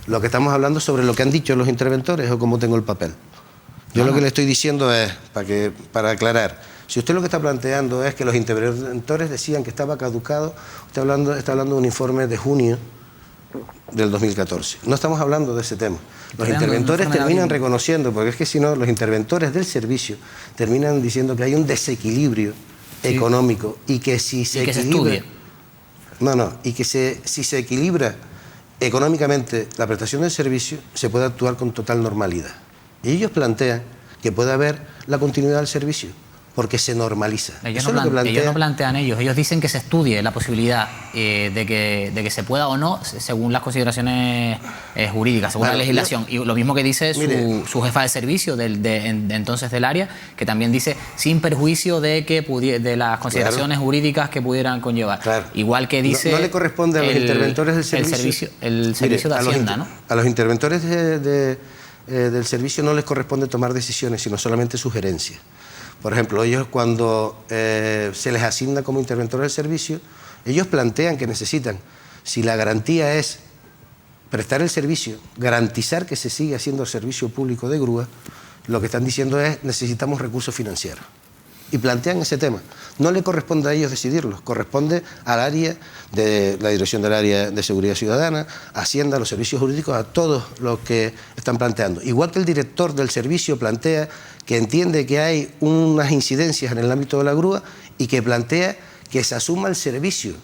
Lo que estamos hablando sobre lo que han dicho los interventores o cómo tengo el papel. Yo lo que le estoy diciendo es, para aclarar, si usted lo que está planteando es que los interventores decían que estaba caducado, usted está hablando de un informe de junio del 2014. No estamos hablando de ese tema. Los interventores terminan reconociendo, porque es que si no, los interventores del servicio terminan diciendo que hay un desequilibrio económico y que si se equilibra... y que si se equilibra económicamente la prestación del servicio, se puede actuar con total normalidad. Y ellos plantean que puede haber la continuidad del servicio, porque se normaliza. Ellos no plantean ellos dicen que se estudie la posibilidad de que se pueda o no, según las consideraciones jurídicas, según la legislación. Y lo mismo que dice su jefa de servicio entonces del área, que también dice sin perjuicio de las consideraciones jurídicas que pudieran conllevar. Claro. Igual que dice... No le corresponde a los interventores del servicio... El servicio de Hacienda, ¿no? A los interventores del servicio no les corresponde tomar decisiones, sino solamente sugerencias. Por ejemplo, ellos cuando se les asigna como interventor del servicio, ellos plantean que necesitan, si la garantía es prestar el servicio, garantizar que se sigue haciendo el servicio público de grúa, lo que están diciendo es necesitamos recursos financieros. Y plantean ese tema. No le corresponde a ellos decidirlo, corresponde al área de la dirección del área de seguridad ciudadana, Hacienda, los servicios jurídicos, a todos los que están planteando. Igual que el director del servicio plantea que entiende que hay unas incidencias en el ámbito de la grúa y que plantea que se asuma el servicio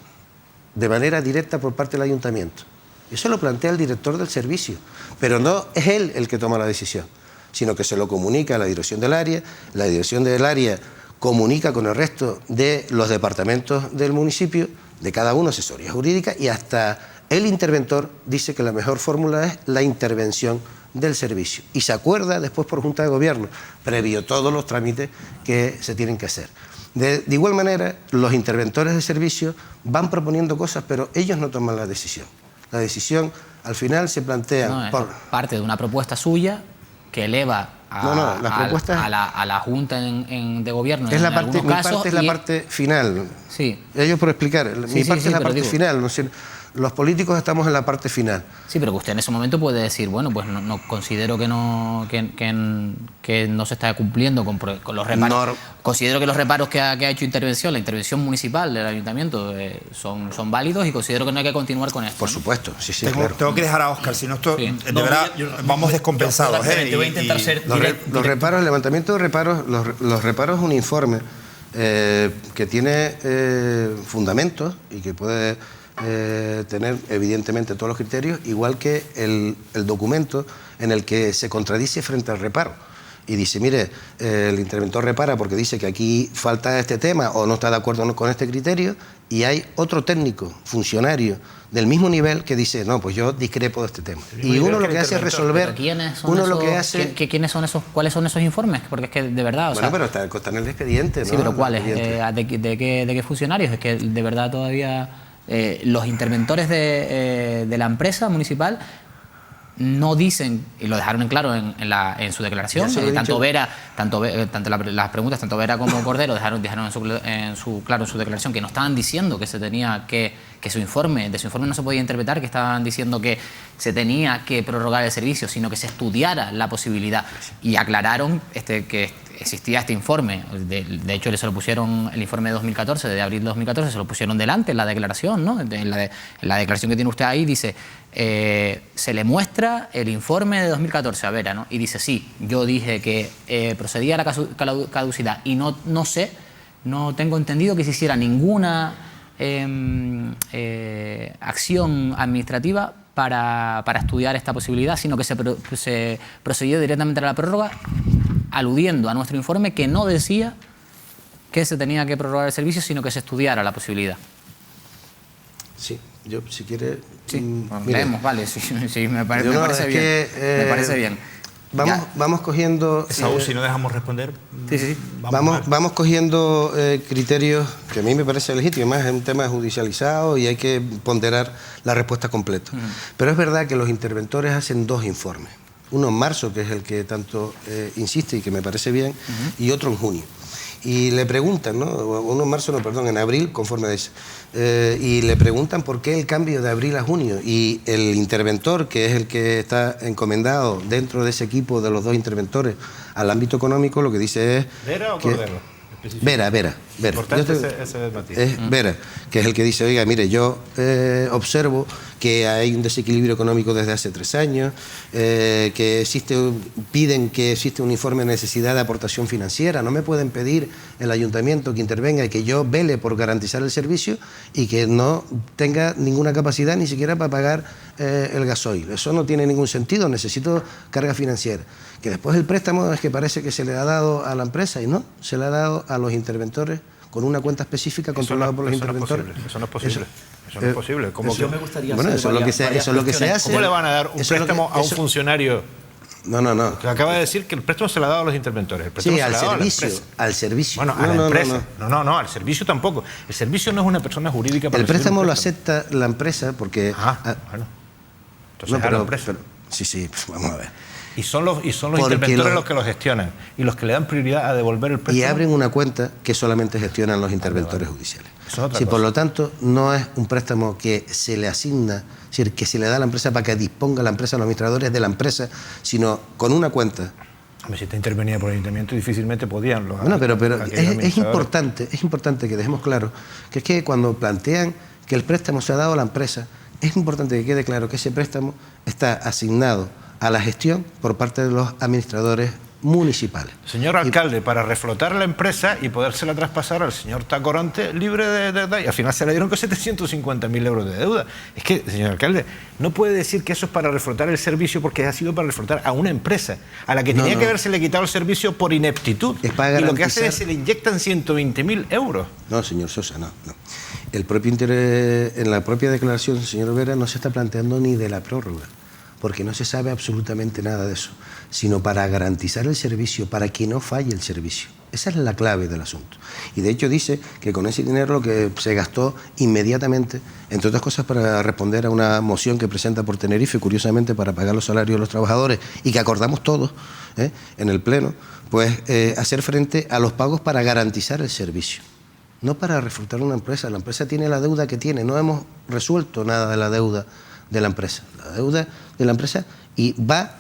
de manera directa por parte del ayuntamiento. Eso lo plantea el director del servicio, pero no es él el que toma la decisión, sino que se lo comunica a la dirección del área comunica con el resto de los departamentos del municipio, de cada uno asesoría jurídica, y hasta el interventor dice que la mejor fórmula es la intervención del servicio. Y se acuerda después por Junta de Gobierno, previo todos los trámites que se tienen que hacer. De igual manera, los interventores de servicio van proponiendo cosas, pero ellos no toman la decisión. La decisión al final se plantea por parte de una propuesta suya que eleva a la Junta de Gobierno. Es la parte, mi parte es la parte final. Sí. Ellos por explicar, mi parte es la parte final. No sé, los políticos estamos en la parte final. Sí, pero que usted en ese momento puede decir, bueno, pues no considero que no se está cumpliendo con los reparos. Considero que los reparos que ha hecho la intervención municipal del ayuntamiento son válidos, y considero que no hay que continuar con esto. Por supuesto, sí, claro. Tengo que dejar a Óscar, si no esto, de verdad, vamos descompensados. Voy a intentar ser los reparos, el levantamiento de reparos, los reparos es un informe que tiene fundamentos y que puede tener evidentemente todos los criterios, igual que el documento en el que se contradice frente al reparo y dice, mire, el interventor repara porque dice que aquí falta este tema o no está de acuerdo con este criterio, y hay otro técnico, funcionario del mismo nivel, que dice, no, pues yo discrepo de este tema. Y uno lo que hace es resolver. ¿Quiénes son esos? ¿Cuáles son esos informes? Porque es que de verdad. Pero está en el expediente, ¿no? Sí, pero ¿cuáles? ¿De qué funcionarios? Es que de verdad todavía los interventores de la empresa municipal no dicen, y lo dejaron en claro en su declaración, las preguntas, tanto Vera como Cordero dejaron en su declaración que no estaban diciendo que se tenía que de su informe no se podía interpretar que estaban diciendo que se tenía que prorrogar el servicio, sino que se estudiara la posibilidad, y aclararon que existía este informe. De hecho, se lo pusieron, el informe de 2014, de abril de 2014, se lo pusieron delante en la declaración, ¿no? En la declaración que tiene usted ahí dice, se le muestra el informe de 2014 a Vera, ¿no? Y dice, sí, yo dije que procedía a la caducidad y no sé, no tengo entendido que se hiciera ninguna acción administrativa para estudiar esta posibilidad, sino que se procedió directamente a la prórroga, aludiendo a nuestro informe que no decía que se tenía que prorrogar el servicio, sino que se estudiara la posibilidad. Sí, yo si quiere... Sí, leemos, vale, sí, me parece bien. Me parece bien. Vamos cogiendo... Saúl, si no dejamos responder... Sí. Vamos cogiendo criterios que a mí me parece legítimo, es un tema judicializado y hay que ponderar la respuesta completa. Pero es verdad que los interventores hacen dos informes. Uno en marzo, que es el que tanto insiste y que me parece bien, y otro en junio. Y le preguntan, ¿no? Uno en marzo, en abril, conforme a eso. Y le preguntan por qué el cambio de abril a junio. Y el interventor, que es el que está encomendado dentro de ese equipo de los dos interventores al ámbito económico, lo que dice es... ¿Vera o Cordero? Vera. Importante ese matiz. Es Vera, que es el que dice, oiga, mire, yo observo que hay un desequilibrio económico desde hace 3 años, que piden que existe un informe de necesidad de aportación financiera, no me pueden pedir el ayuntamiento que intervenga y que yo vele por garantizar el servicio y que no tenga ninguna capacidad ni siquiera para pagar el gasoil. Eso no tiene ningún sentido, necesito carga financiera. Que después el préstamo es que parece que se le ha dado a la empresa y no, se le ha dado a los interventores con una cuenta específica controlada por los interventores. Eso no es posible. Eso no es posible. ¿Cómo yo me gustaría eso es lo que se hace. ¿Cómo le van a dar un préstamo a un funcionario? No. Que acaba de decir que el préstamo se le ha dado a los interventores. Sí, al servicio. Bueno, a la empresa. No, al servicio tampoco. El servicio no es una persona jurídica para... El préstamo lo acepta la empresa porque... Bueno. Entonces, Sí, vamos a ver. Y son los Porque interventores los que lo gestionan y los que le dan prioridad a devolver el préstamo. Y abren una cuenta que solamente gestionan los interventores judiciales. Eso es otra Si cosa. por lo tanto no es un préstamo que se le asigna, es decir, que se le da a la empresa para que disponga la empresa, los administradores de la empresa, sino con una cuenta. Hombre, si está intervenida por el ayuntamiento, difícilmente podían. Bueno, pero es importante que dejemos claro que es que cuando plantean que el préstamo se ha dado a la empresa, es importante que quede claro que ese préstamo está asignado a la gestión por parte de los administradores municipales. Señor alcalde, para reflotar la empresa y podérsela traspasar al señor Tacoronte libre de deuda, y al final se le dieron con 750.000 euros de deuda. Es que, señor alcalde, no puede decir que eso es para reflotar el servicio, porque ha sido para reflotar a una empresa a la que tenía que haberse le quitado el servicio por ineptitud. Es para y lo que hace garantizar- es se le inyectan 120.000 euros. No, señor Sosa, no. El propio interés, en la propia declaración, señor Vera, no se está planteando ni de la prórroga, porque no se sabe absolutamente nada de eso, sino para garantizar el servicio, para que no falle el servicio. Esa es la clave del asunto. Y de hecho dice que con ese dinero lo que se gastó inmediatamente, entre otras cosas para responder a una moción que presenta por Tenerife, curiosamente para pagar los salarios de los trabajadores, y que acordamos todos en el Pleno, pues hacer frente a los pagos para garantizar el servicio. No para reflotar una empresa. La empresa tiene la deuda que tiene. No hemos resuelto nada de la deuda de la empresa. La deuda de la empresa y va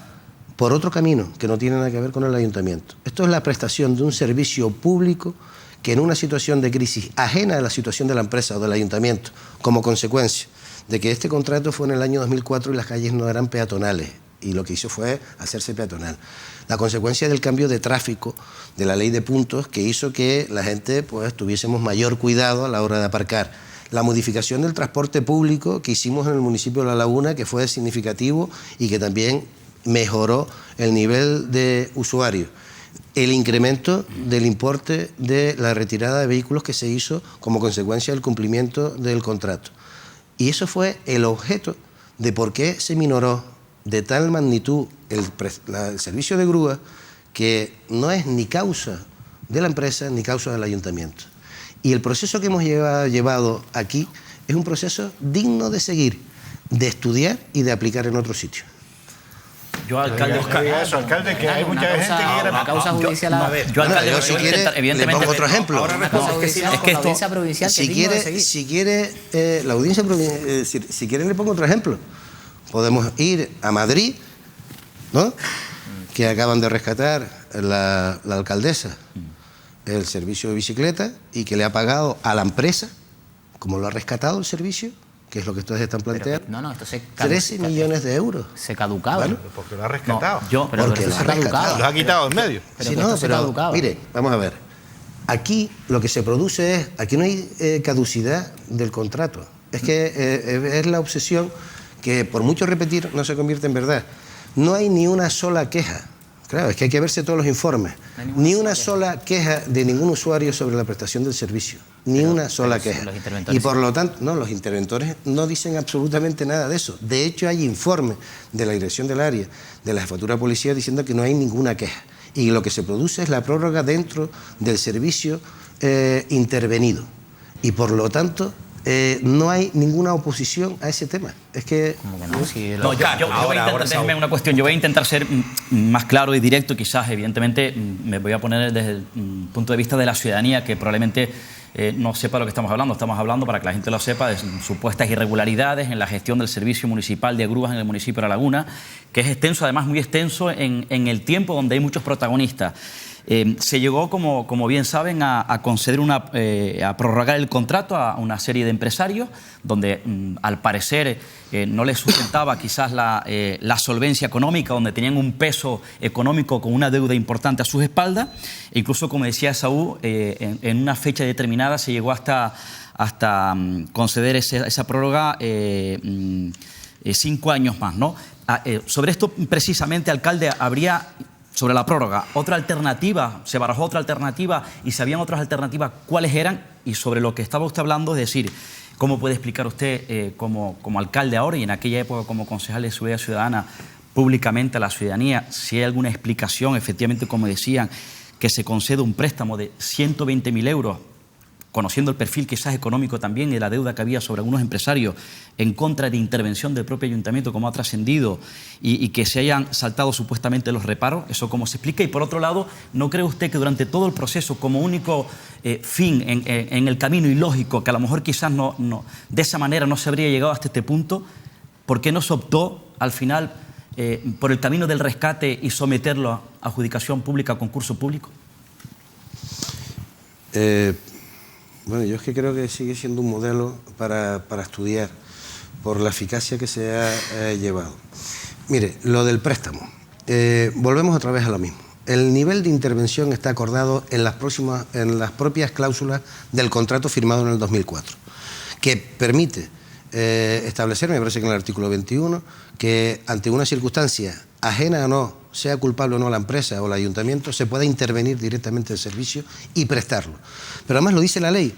por otro camino que no tiene nada que ver con el ayuntamiento. Esto es la prestación de un servicio público que en una situación de crisis ajena a la situación de la empresa o del ayuntamiento, como consecuencia de que este contrato fue en el año 2004 y las calles no eran peatonales, y lo que hizo fue hacerse peatonal. La consecuencia del cambio de tráfico de la ley de puntos que hizo que la gente pues tuviésemos mayor cuidado a la hora de aparcar. La modificación del transporte público que hicimos en el municipio de La Laguna, que fue significativo y que también mejoró el nivel de usuario. El incremento del importe de la retirada de vehículos que se hizo como consecuencia del cumplimiento del contrato. Y eso fue el objeto de por qué se minoró de tal magnitud el servicio de grúa, que no es ni causa de la empresa ni causa del ayuntamiento. Y el proceso que hemos llevado aquí es un proceso digno de seguir, de estudiar y de aplicar en otro sitio. Yo, alcalde, Eso, alcalde, que hay mucha gente que quiere... Una causa judicial. yo, alcalde, yo, lo si que voy a quiere, intentar, le evidentemente, pongo otro ejemplo. Una causa judicial es que con la esto- audiencia provincial que es digno de seguir. La audiencia provincial, si quieren le pongo otro ejemplo. Podemos ir a Madrid, ¿no? Que acaban de rescatar la alcaldesa el servicio de bicicleta y que le ha pagado a la empresa, como lo ha rescatado el servicio, que es lo que ustedes están planteando, No, esto se 13 millones de euros. Se caducaba. Bueno, Porque lo ha rescatado. Pero porque esto lo se ha rescatado. caducaba. Lo ha quitado en medio. Pero Sí, que no, esto se pero caducaba. mire, vamos a ver. Aquí lo que se produce es, aquí no hay caducidad del contrato. Es que es la obsesión que por mucho repetir no se convierte en verdad. No hay ni una sola queja. Claro, es que hay que verse todos los informes. Ni una sola queja de ningún usuario sobre la prestación del servicio. Ni una sola queja. los interventores Y por lo tanto, no, los interventores no dicen absolutamente nada de eso. De hecho, hay informes de la dirección del área, de la jefatura de policía, diciendo que no hay ninguna queja. Y lo que se produce es la prórroga dentro del servicio intervenido. Y por lo tanto, no hay ninguna oposición a ese tema. Es que... Como que no, si No, yo voy a intentar, déjeme una cuestión, yo voy a intentar ser más claro y directo, quizás, evidentemente, me voy a poner desde el punto de vista de la ciudadanía, que probablemente no sepa lo que estamos hablando. Estamos hablando, para que la gente lo sepa, de supuestas irregularidades en la gestión del servicio municipal de grúas en el municipio de La Laguna, que es extenso, además muy extenso en el tiempo, donde hay muchos protagonistas. Se llegó, como bien saben, a conceder a prorrogar el contrato a una serie de empresarios donde al parecer no les sustentaba quizás la solvencia económica, donde tenían un peso económico con una deuda importante a sus espaldas. E incluso, como decía Saúl, en una fecha determinada se llegó hasta conceder esa prórroga 5 años más, ¿no? Sobre esto precisamente, alcalde, habría... Sobre la prórroga, otra alternativa, se barajó otra alternativa, y si habían otras alternativas, ¿cuáles eran? Y sobre lo que estaba usted hablando, es decir, ¿cómo puede explicar usted como alcalde ahora y en aquella época como concejal de Seguridad Ciudadana públicamente a la ciudadanía, si hay alguna explicación, efectivamente, como decían, que se concede un préstamo de 120.000 euros conociendo el perfil quizás económico también y la deuda que había sobre algunos empresarios en contra de intervención del propio ayuntamiento, como ha trascendido, y que se hayan saltado supuestamente los reparos, eso cómo se explica. Y por otro lado, ¿no cree usted que durante todo el proceso, como único fin en el camino ilógico, que a lo mejor quizás de esa manera no se habría llegado hasta este punto, ¿por qué no se optó al final por el camino del rescate y someterlo a adjudicación pública, a concurso público? Bueno, yo es que creo que sigue siendo un modelo para estudiar por la eficacia que se ha llevado. Mire, lo del préstamo, volvemos otra vez a lo mismo. El nivel de intervención está acordado en las propias cláusulas del contrato firmado en el 2004, que permite establecer, me parece que en el artículo 21, que ante una circunstancia ajena o no, sea culpable o no la empresa o el ayuntamiento, se pueda intervenir directamente el servicio y prestarlo. Pero además lo dice la ley,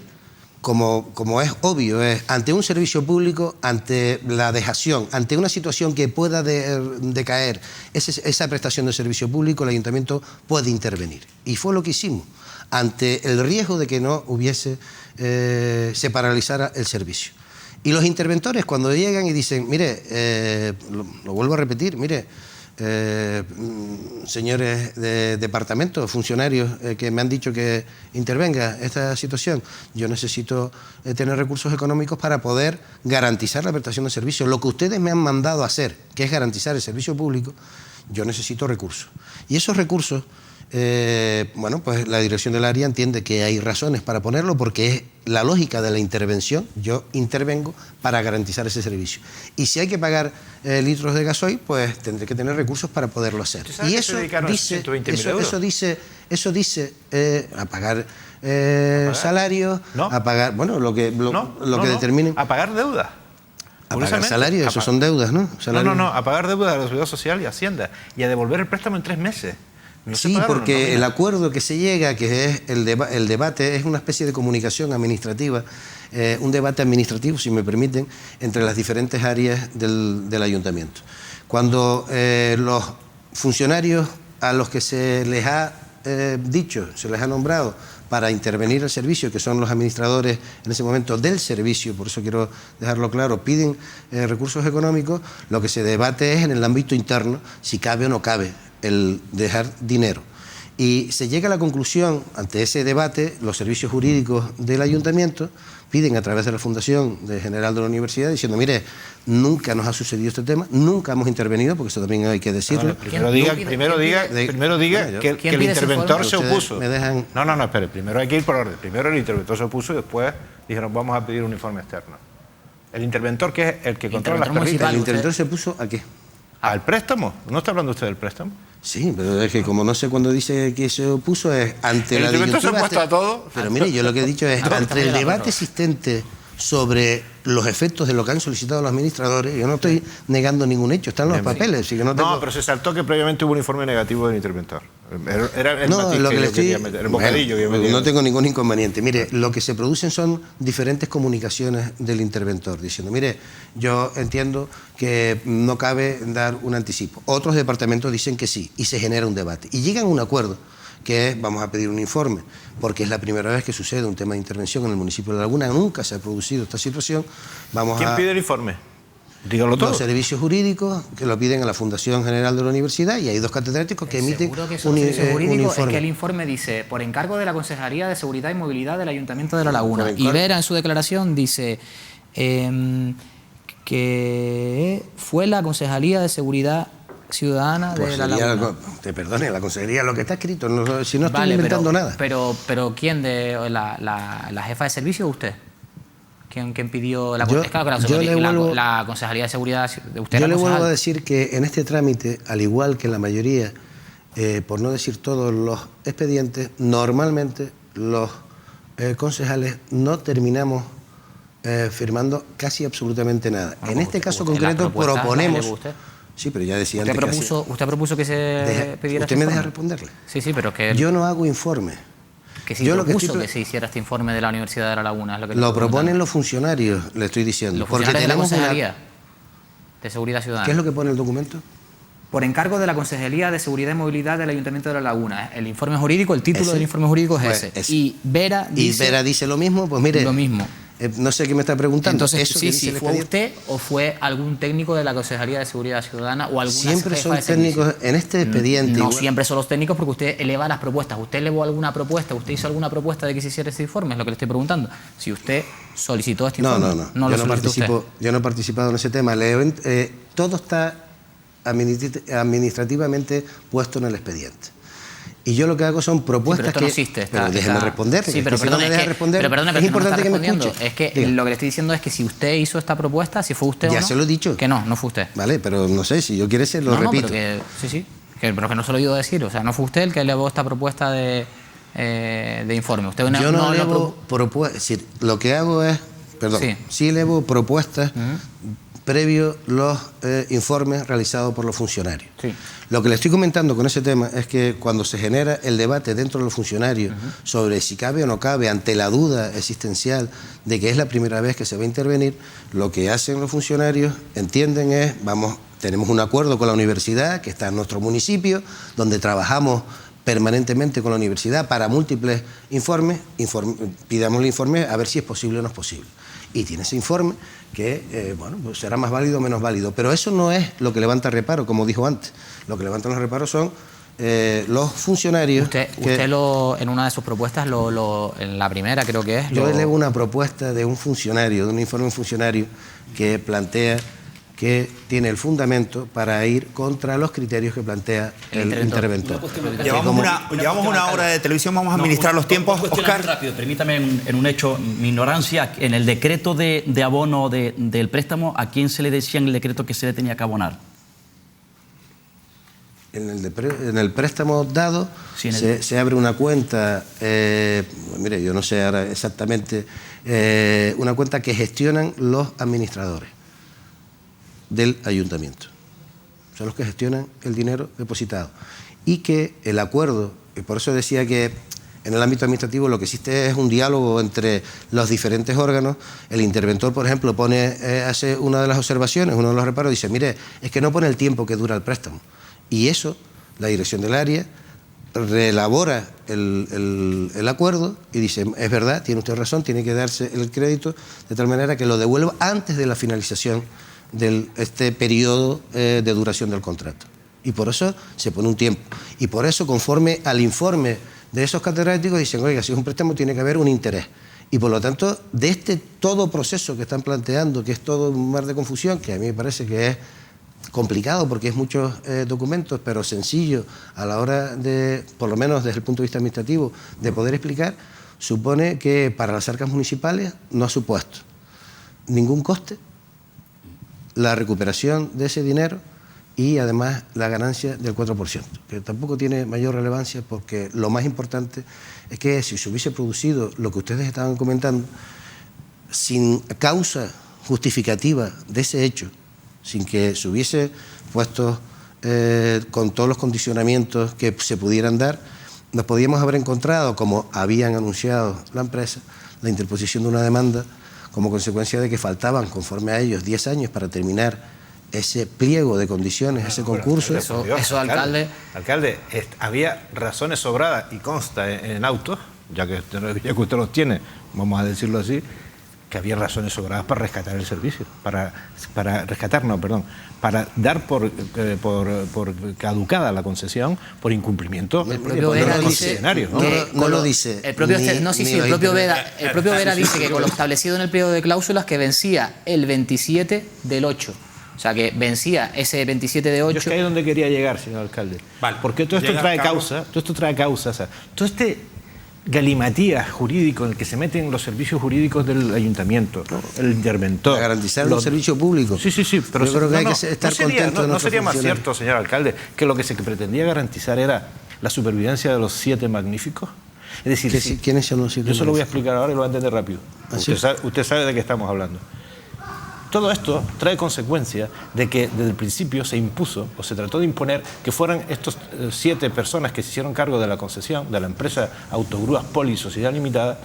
como es obvio, es ante un servicio público, ante la dejación, ante una situación que pueda decaer esa prestación de servicio público, el ayuntamiento puede intervenir. Y fue lo que hicimos, ante el riesgo de que no hubiese, se paralizara el servicio. Y los interventores cuando llegan y dicen, mire, lo vuelvo a repetir, mire, señores de departamento, funcionarios que me han dicho que intervenga esta situación, yo necesito tener recursos económicos para poder garantizar la prestación de servicios. Lo que ustedes me han mandado a hacer, que es garantizar el servicio público, yo necesito recursos. Y esos recursos, bueno, pues la dirección del área entiende que hay razones para ponerlo porque es la lógica de la intervención. Yo intervengo para garantizar ese servicio. Y si hay que pagar litros de gasoil, pues tendré que tener recursos para poderlo hacer. Y eso dice, a pagar salarios, a pagar, bueno, lo que determinen. A pagar deuda. A pagar salarios, eso son deudas, ¿no? No, a pagar deuda de la Seguridad Social y Hacienda. Y a devolver el préstamo en 3 meses. No sí, porque el acuerdo que se llega, que es el debate, es una especie de comunicación administrativa, un debate administrativo, si me permiten, entre las diferentes áreas del ayuntamiento. Cuando los funcionarios a los que se les ha dicho, se les ha nombrado para intervenir el servicio, que son los administradores en ese momento del servicio, por eso quiero dejarlo claro, piden recursos económicos, lo que se debate es en el ámbito interno si cabe o no cabe el dejar dinero. Y se llega a la conclusión, ante ese debate, los servicios jurídicos del ayuntamiento piden a través de la Fundación General de la Universidad diciendo, mire, nunca nos ha sucedido este tema, nunca hemos intervenido, porque eso también hay que decirlo. Primero diga que el interventor se opuso. No, espere, primero hay que ir por orden. Primero el interventor se opuso y después dijeron, vamos a pedir un informe externo. El interventor, que es el que controla las perritas. ¿El interventor se opuso a qué? ¿Al préstamo? ¿No está hablando usted del préstamo? Sí, pero es que como no sé cuándo dice que se opuso es ante la disyuntiva. Se ha puesto a todo. Pero mire, yo lo que he dicho es ante el debate existente sobre los efectos de lo que han solicitado los administradores, yo no estoy negando ningún hecho, están los papeles. Así que no, pero se saltó que previamente hubo un informe negativo del interventor. Era el matiz lo que le estoy... el bocadillo que yo no tengo ningún inconveniente. Mire, lo que se producen son diferentes comunicaciones del interventor, diciendo, mire, yo entiendo que no cabe dar un anticipo. Otros departamentos dicen que sí, y se genera un debate. Y llegan a un acuerdo, que es, vamos a pedir un informe, porque es la primera vez que sucede un tema de intervención en el municipio de La Laguna, nunca se ha producido esta situación. ¿Quién pide el informe? Dígalo todo. Los servicios jurídicos que lo piden a la Fundación General de la Universidad y hay 2 catedráticos que emiten un informe. Es que el informe dice, por encargo de la Consejería de Seguridad y Movilidad del Ayuntamiento de La Laguna. Y Vera en su declaración dice que fue la Consejería de Seguridad Ciudadana de La Laguna. Te perdone, la consejería, lo que está escrito, si no estoy inventando nada. Pero ¿quién? ¿La jefa de servicio o usted? ¿Quién pidió la la Consejería de Seguridad de usted? Yo le vuelvo a decir que en este trámite, al igual que en la mayoría, por no decir todos los expedientes, normalmente los concejales no terminamos firmando casi absolutamente nada. En este caso concreto proponemos... Sí, pero ya decía antes ¿Usted propuso que se pidiera ¿Usted me deja responderle? Sí, pero que... Yo no hago informe. Que sí propuso que se hiciera este informe de la Universidad de La Laguna. Es lo que lo proponen los funcionarios, le estoy diciendo. Los funcionarios de la Consejería de Seguridad Ciudadana. ¿Qué es lo que pone el documento? por encargo de la Consejería de Seguridad y Movilidad del Ayuntamiento de La Laguna. El informe jurídico, el título del informe jurídico es ese. Y Vera dice lo mismo, pues mire... Lo mismo. No sé qué me está preguntando. Entonces, si fue usted o fue algún técnico de la Consejería de Seguridad Ciudadana o alguna Siempre son técnicos en este expediente. No siempre son los técnicos, porque usted eleva las propuestas. ¿Usted elevó alguna propuesta? ¿Usted hizo alguna propuesta de que se hiciera ese informe? Es lo que le estoy preguntando. Si usted solicitó este informe. Yo no he participado en ese tema. Todo está administrativamente puesto en el expediente. Y yo lo que hago son propuestas pero esto no existe. Pero déjeme responder. Sí, pero perdone, es importante que me escuche. Es que lo que le estoy diciendo es que si usted hizo esta propuesta, si fue usted o no... Ya se lo he dicho. Que no fue usted. Vale, pero no sé, si yo quiero se lo repito. Pero que no se lo he oído decir. O sea, no fue usted el que elevó esta propuesta de informe. Usted yo no elevo propuestas. Es decir, lo que hago es... Perdón, sí elevo propuestas previo los informes realizados por los funcionarios. Sí. Lo que le estoy comentando con ese tema es que cuando se genera el debate dentro de los funcionarios sobre si cabe o no cabe, ante la duda existencial de que es la primera vez que se va a intervenir, lo que hacen los funcionarios, entienden es, tenemos un acuerdo con la universidad que está en nuestro municipio, donde trabajamos permanentemente con la universidad para múltiples informes, pidamos el informe a ver si es posible o no es posible. Y tiene ese informe que, pues será más válido o menos válido. Pero eso no es lo que levanta reparo, como dijo antes. Lo que levantan los reparos son los funcionarios... Usted en una de sus propuestas, en la primera creo que es... Yo elevo una propuesta de un funcionario, de un informe de un funcionario que plantea que tiene el fundamento para ir contra los criterios que plantea el interventor. Llevamos una hora de televisión, vamos a administrar los tiempos. Oscar, rápido, permítame en un hecho, mi ignorancia, en el decreto de abono del préstamo, ¿a quién se le decía en el decreto que se le tenía que abonar? En el préstamo dado se abre una cuenta, mire, yo no sé ahora exactamente, una cuenta que gestionan los administradores del ayuntamiento. Son los que gestionan el dinero depositado. Y que el acuerdo, y por eso decía que en el ámbito administrativo lo que existe es un diálogo entre los diferentes órganos. El interventor, por ejemplo, hace una de las observaciones, uno de los reparos, dice, mire, es que no pone el tiempo que dura el préstamo. Y eso, la dirección del área reelabora el acuerdo y dice, es verdad, tiene usted razón, tiene que darse el crédito de tal manera que lo devuelva antes de la finalización de este periodo de duración del contrato. Y por eso se pone un tiempo. Y por eso, conforme al informe de esos catedráticos, dicen, oiga, si es un préstamo tiene que haber un interés. Y por lo tanto, de todo proceso que están planteando, que es todo un mar de confusión, que a mí me parece que es complicado porque es muchos documentos, pero sencillo a la hora de, por lo menos desde el punto de vista administrativo, de poder explicar, supone que para las arcas municipales no ha supuesto ningún coste la recuperación de ese dinero y además la ganancia del 4%, que tampoco tiene mayor relevancia porque lo más importante es que si se hubiese producido lo que ustedes estaban comentando, sin causa justificativa de ese hecho, sin que se hubiese puesto con todos los condicionamientos que se pudieran dar, nos podíamos haber encontrado, como habían anunciado la empresa, la interposición de una demanda como consecuencia de que faltaban, conforme a ellos, 10 años para terminar ese pliego de condiciones, ese concurso. Eso, alcalde... Alcalde, había razones sobradas, y consta en autos, ya que usted los tiene, vamos a decirlo así, que había razones sobradas para rescatar el servicio, para dar por caducada la concesión por incumplimiento del propio concesionario. No lo dice. El propio Vera dice que con lo establecido en el pliego de cláusulas que vencía el 27 del 8. O sea, que vencía ese 27 de 8. Yo es que ahí es donde quería llegar, señor alcalde. Vale. Porque todo esto trae causa, o sea, todo este galimatías jurídico en el que se meten los servicios jurídicos del ayuntamiento, el interventor. Para garantizar un servicio público. Sí, pero yo creo que hay que estar contento de no sería más cierto, señor alcalde, que lo que se pretendía garantizar era la supervivencia de los 7 magníficos. Es decir, ¿quiénes son los 7? Yo se lo voy a explicar ahora y lo va a entender rápido. Usted sabe de qué estamos hablando. Todo esto trae consecuencia de que desde el principio se impuso o se trató de imponer que fueran estos 7 personas que se hicieron cargo de la concesión de la empresa Autogrúas Poli Sociedad Limitada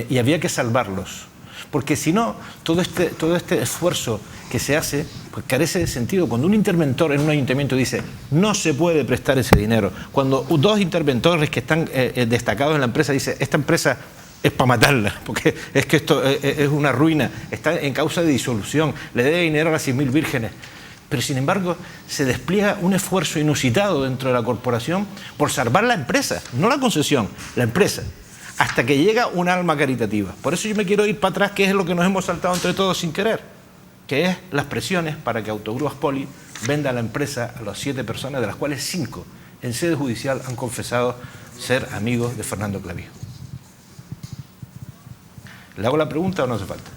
y había que salvarlos porque si no, todo este esfuerzo que se hace pues carece de sentido. Cuando un interventor en un ayuntamiento dice no se puede prestar ese dinero, cuando dos interventores que están destacados en la empresa dicen esta empresa es para matarla, porque es que esto es una ruina, está en causa de disolución, le debe dinero a las 6.000 vírgenes. Pero sin embargo se despliega un esfuerzo inusitado dentro de la corporación por salvar la empresa, no la concesión, la empresa, hasta que llega un alma caritativa. Por eso yo me quiero ir para atrás, que es lo que nos hemos saltado entre todos sin querer, que es las presiones para que Autogrúas Poli venda la empresa a las 7 personas, de las cuales 5 en sede judicial han confesado ser amigos de Fernando Clavijo. ¿Le hago la pregunta o no hace falta?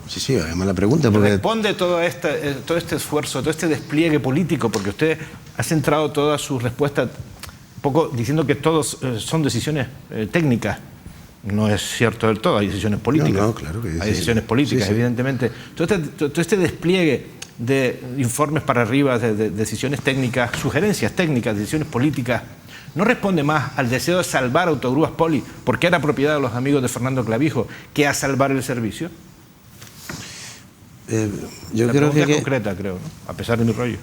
Sí, hágame la pregunta. Porque... Responde todo este esfuerzo, todo este despliegue político, porque usted ha centrado todas sus respuestas un poco diciendo que todos son decisiones técnicas. No es cierto del todo, hay decisiones políticas. No, claro que hay decisiones políticas, evidentemente. Todo este despliegue de informes para arriba, de decisiones técnicas, sugerencias técnicas, decisiones políticas, ¿no responde más al deseo de salvar Autogrúas Poli, porque era propiedad de los amigos de Fernando Clavijo, que a salvar el servicio? Yo la creo pregunta que es concreta, creo, ¿no? A pesar de mi rollo.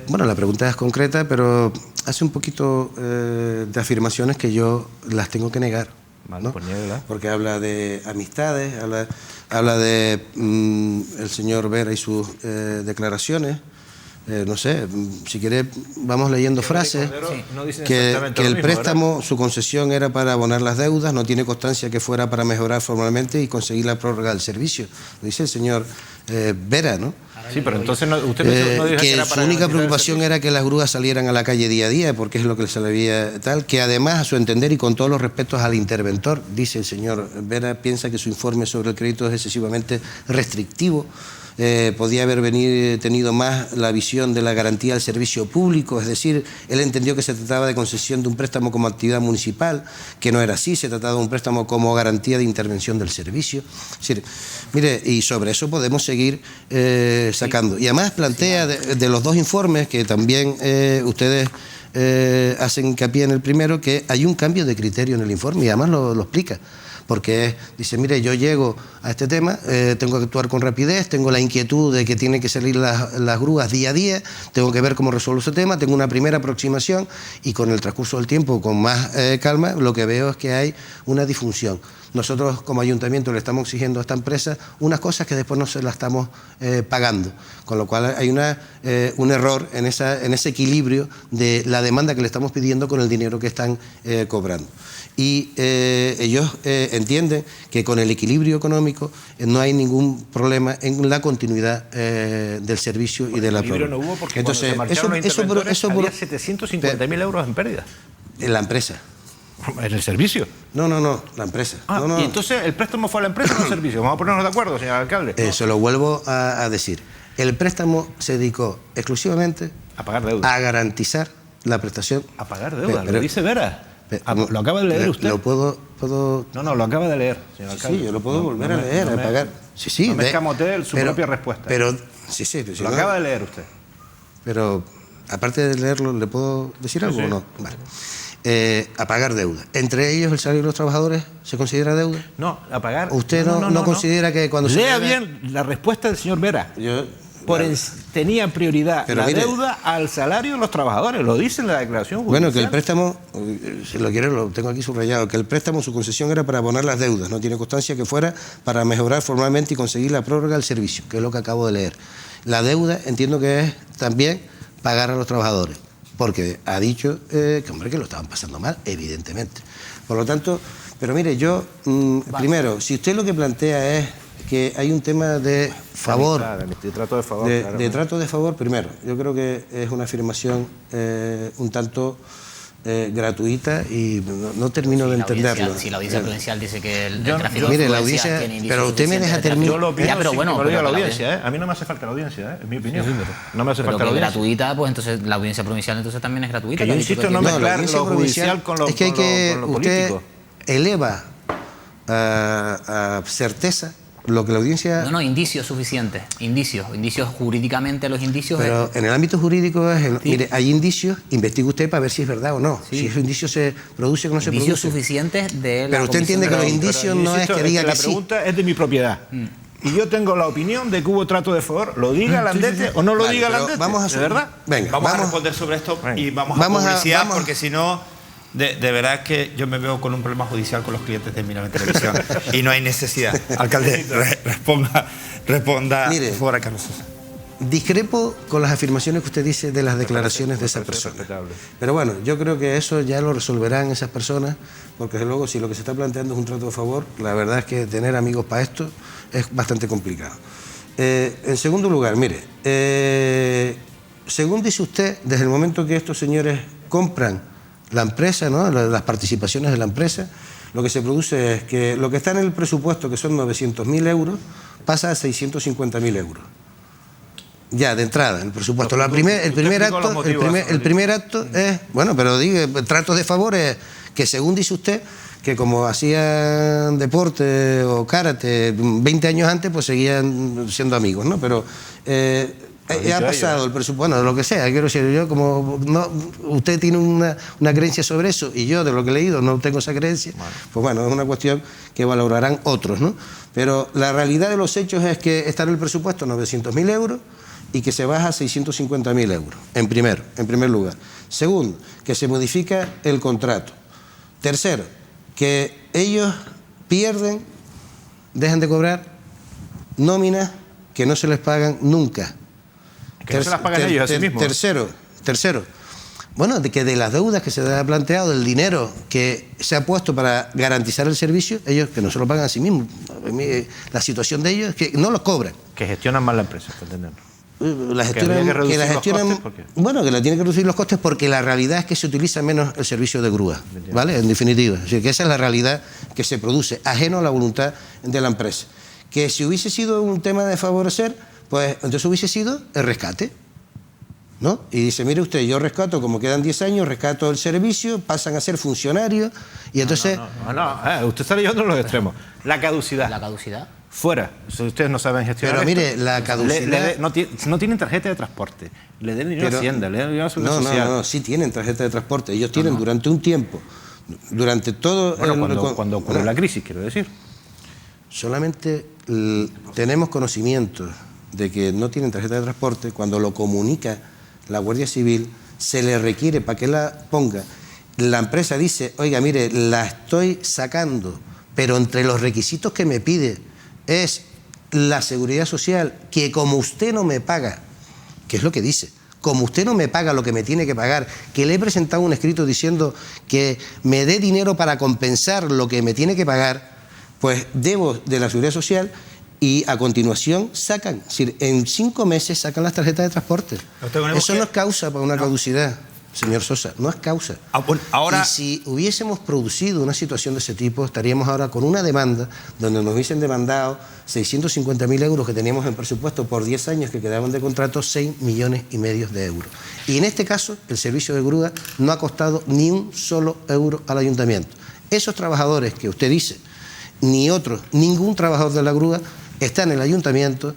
Bueno, la pregunta es concreta, pero hace un poquito de afirmaciones que yo las tengo que negar. Vale, ¿no? pues niéguela. Porque habla de amistades, habla de el señor Vera y sus declaraciones. No sé, si quiere vamos leyendo frases. No dicen que exactamente el lo mismo, préstamo, ¿verdad? su concesión era para abonar las deudas, no tiene constancia que fuera para mejorar formalmente y conseguir la prórroga del servicio. Lo dice el señor Vera, ¿no? Sí, pero entonces usted no dijo que era su para única garantizar el preocupación servicio. era que las grúas salieran a la calle día a día, porque es lo que se le había tal, que además, a su entender y con todos los respetos al interventor, dice el señor Vera, piensa que su informe sobre el crédito es excesivamente restrictivo. Podía haber tenido más la visión de la garantía del servicio público, es decir, él entendió que se trataba de concesión de un préstamo como actividad municipal, que no era así, se trataba de un préstamo como garantía de intervención del servicio. Es decir, mire, y sobre eso podemos seguir sacando. Y además plantea de los dos informes, que también ustedes hacen hincapié en el primero, que hay un cambio de criterio en el informe y además lo explica. Porque dice, mire, yo llego a este tema, tengo que actuar con rapidez, tengo la inquietud de que tienen que salir las grúas día a día, tengo que ver cómo resuelvo ese tema, tengo una primera aproximación y con el transcurso del tiempo, con más calma, lo que veo es que hay una disfunción. Nosotros como ayuntamiento le estamos exigiendo a esta empresa unas cosas que después no se las estamos pagando, con lo cual hay un error en ese equilibrio de la demanda que le estamos pidiendo con el dinero que están cobrando. Y ellos entienden que con el equilibrio económico no hay ningún problema en la continuidad del servicio y de la prórroga. No hubo porque entonces, cuando se marcharon los interventores había 750.000 euros en pérdida. En la empresa. ¿En el servicio? No, la empresa. Y entonces el préstamo fue a la empresa o al servicio. Vamos a ponernos de acuerdo, señor alcalde. Se lo vuelvo a decir. El préstamo se dedicó exclusivamente a pagar deuda, a garantizar la prestación. A pagar deuda, lo dice Vera. ¿Lo acaba de leer usted? ¿Lo puedo...? No, lo acaba de leer, señor alcalde. Sí, yo lo puedo volver a leer, a pagar. Sí, no me escamotee su propia respuesta. Pero, sí, lo acaba de leer usted. Pero, aparte de leerlo, ¿le puedo decir algo o no? Vale. A pagar deuda. ¿Entre ellos el salario de los trabajadores se considera deuda? No, a pagar... ¿Usted no considera que cuando se... Lea bien la respuesta del señor Vera. Tenía prioridad la deuda al salario de los trabajadores, lo dice en la declaración judicial. Bueno, que el préstamo, si lo quiere, lo tengo aquí subrayado, que el préstamo, su concesión era para abonar las deudas, no tiene constancia que fuera para mejorar formalmente y conseguir la prórroga del servicio, que es lo que acabo de leer. La deuda entiendo que es también pagar a los trabajadores, porque ha dicho que lo estaban pasando mal, evidentemente. Por lo tanto, pero mire, yo, primero, si usted lo que plantea es que hay un tema de favor, de trato de favor, de trato de favor, primero, yo creo que es una afirmación un tanto gratuita y no termino de entenderlo. Si la audiencia provincial dice que el tráfico mire, de la audiencia, pero usted me deja terminar. Yo lo opino, pero bueno, pero la audiencia, a mí no me hace falta la audiencia, es mi opinión. No me hace falta la audiencia. Gratuita, pues entonces la audiencia provincial entonces también es gratuita. Que yo insisto, no mezclar lo judicial con lo es que hay que con lo usted político. eleva a certeza lo que la audiencia... No, indicios suficientes. Indicios jurídicamente, los indicios... Pero en el ámbito jurídico, mire, hay indicios, investigue usted para ver si es verdad o no. Sí. Si esos indicios se producen o no se producen. Indicios suficientes de la... Pero usted entiende que los indicios no es que diga que sí. La pregunta es de mi propiedad. Y yo tengo la opinión de que hubo trato de favor, lo diga Landete o no lo diga Landete. Vamos a... ¿De verdad? Venga, vamos a responder sobre esto y vamos a publicidad, porque si no, de verdad que yo me veo con un problema judicial con los clientes de Mírame Televisión y no hay necesidad. Alcalde, responda. Mire, fuera, Carlos Sosa. Discrepo con las afirmaciones que usted dice de las declaraciones de esa persona. Pero bueno, yo creo que eso ya lo resolverán esas personas, porque desde luego si lo que se está planteando es un trato de favor, la verdad es que tener amigos para esto es bastante complicado. En segundo lugar, mire, según dice usted, desde el momento que estos señores compran la empresa, ¿no?, las participaciones de la empresa, lo que se produce es que lo que está en el presupuesto, que son 900.000 euros, pasa a 650.000 euros. Ya, de entrada, el presupuesto. El primer acto es, bueno, pero digo, tratos de favores que según dice usted, que como hacían deporte o karate 20 años antes, pues seguían siendo amigos, ¿no? Pero ha pasado el presupuesto, bueno, lo que sea, quiero decir, yo como no, usted tiene una creencia sobre eso y yo de lo que he leído no tengo esa creencia, pues bueno, es una cuestión que valorarán otros, ¿no? Pero la realidad de los hechos es que está en el presupuesto 900.000 euros y que se baja a 650.000 euros, en primer lugar. Segundo, que se modifica el contrato. Tercero, que ellos dejan de cobrar nóminas que no se les pagan nunca. Que no se las pagan ellos a sí mismos. Tercero, bueno, de que de las deudas que se ha planteado, del dinero que se ha puesto para garantizar el servicio, ellos que no se lo pagan a sí mismos. La situación de ellos es que no los cobran. Que gestionan mal la empresa, para entenderlo. Que la tiene que reducir los costes porque la realidad es que se utiliza menos el servicio de grúa, ¿vale? En definitiva, así que esa es la realidad que se produce, ajeno a la voluntad de la empresa. Que si hubiese sido un tema de favorecer, pues entonces hubiese sido el rescate, ¿no? Y dice, mire usted, yo rescato, como quedan 10 años, rescato el servicio, pasan a ser funcionarios y entonces... usted está leyendo los extremos. La caducidad. La caducidad. Fuera. Ustedes no saben gestionar. Pero mire, la caducidad... No tienen tarjeta de transporte. Le den dinero a Hacienda, le den dinero a Seguridad Social. No, sí tienen tarjeta de transporte. Ellos tienen durante un tiempo, durante todo... Bueno, cuando ocurre la crisis, quiero decir. Solamente tenemos conocimiento de que no tienen tarjeta de transporte cuando lo comunica la Guardia Civil, se le requiere para que la ponga. La empresa dice, oiga, mire, la estoy sacando, pero entre los requisitos que me pide es la Seguridad Social, que como usted no me paga, que es lo que dice, como usted no me paga lo que me tiene que pagar, que le he presentado un escrito diciendo que me dé dinero para compensar lo que me tiene que pagar, pues debo de la Seguridad Social y a continuación sacan, es decir, en 5 meses sacan las tarjetas de transporte. Eso no es causa para una caducidad. Señor Sosa, no es causa. Ahora... Y si hubiésemos producido una situación de ese tipo, estaríamos ahora con una demanda donde nos hubiesen demandado 650.000 euros que teníamos en presupuesto por 10 años que quedaban de contrato, 6,5 millones de euros. Y en este caso, el servicio de grúa no ha costado ni un solo euro al ayuntamiento. Esos trabajadores que usted dice, ni otros, ningún trabajador de la grúa está en el ayuntamiento,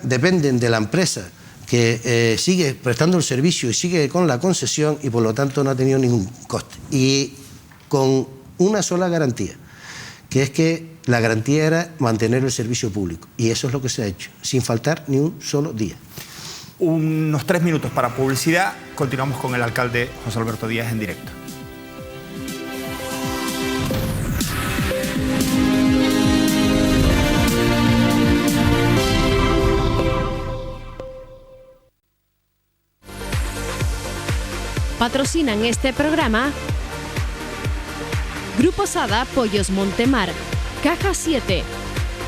dependen de la empresa que sigue prestando el servicio y sigue con la concesión y por lo tanto no ha tenido ningún coste. Y con una sola garantía, que es que la garantía era mantener el servicio público. Y eso es lo que se ha hecho, sin faltar ni un solo día. Unos 3 minutos para publicidad. Continuamos con el alcalde José Alberto Díaz en directo. Patrocinan este programa Grupo Sada Pollos Montemar, Caja 7,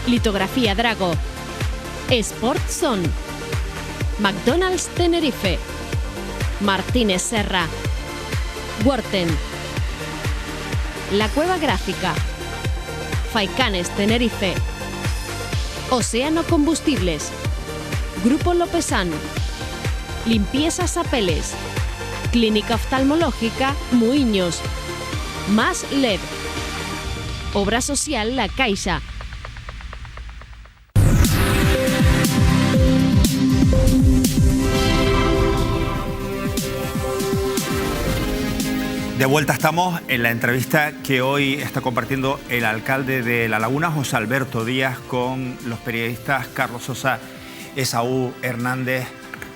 Litografía Drago, Sport Zone, McDonald's Tenerife, Martínez Serra, Worten, La Cueva Gráfica, Faicanes Tenerife, Océano Combustibles, Grupo Lopesán, Limpiezas Apeles, Clínica Oftalmológica Muiños, Más LED, Obra Social La Caixa, De vuelta estamos en la entrevista que hoy está compartiendo el alcalde de La Laguna, José Alberto Díaz, con los periodistas Carlos Sosa, Esaú Hernández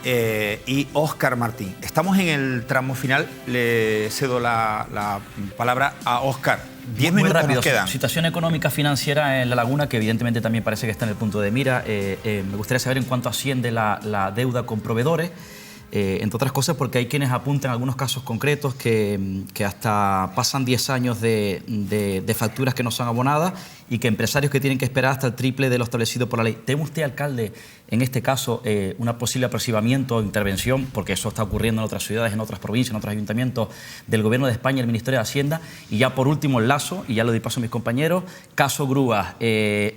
y Óscar Martín. Estamos en el tramo final. Le cedo la palabra a Óscar. 10 minutos rápido, nos quedan. Situación económica financiera en La Laguna, que evidentemente también parece que está en el punto de mira. Me gustaría saber en cuánto asciende la deuda con proveedores. Entre otras cosas porque hay quienes apuntan en algunos casos concretos que hasta pasan 10 años de facturas que no son abonadas y que empresarios que tienen que esperar hasta el triple de lo establecido por la ley. ¿Teme usted, alcalde, en este caso, una posible apercibimiento o intervención, porque eso está ocurriendo en otras ciudades, en otras provincias, en otros ayuntamientos del Gobierno de España y el Ministerio de Hacienda? Y ya por último, el lazo, y ya lo doy paso a mis compañeros, caso Grúas,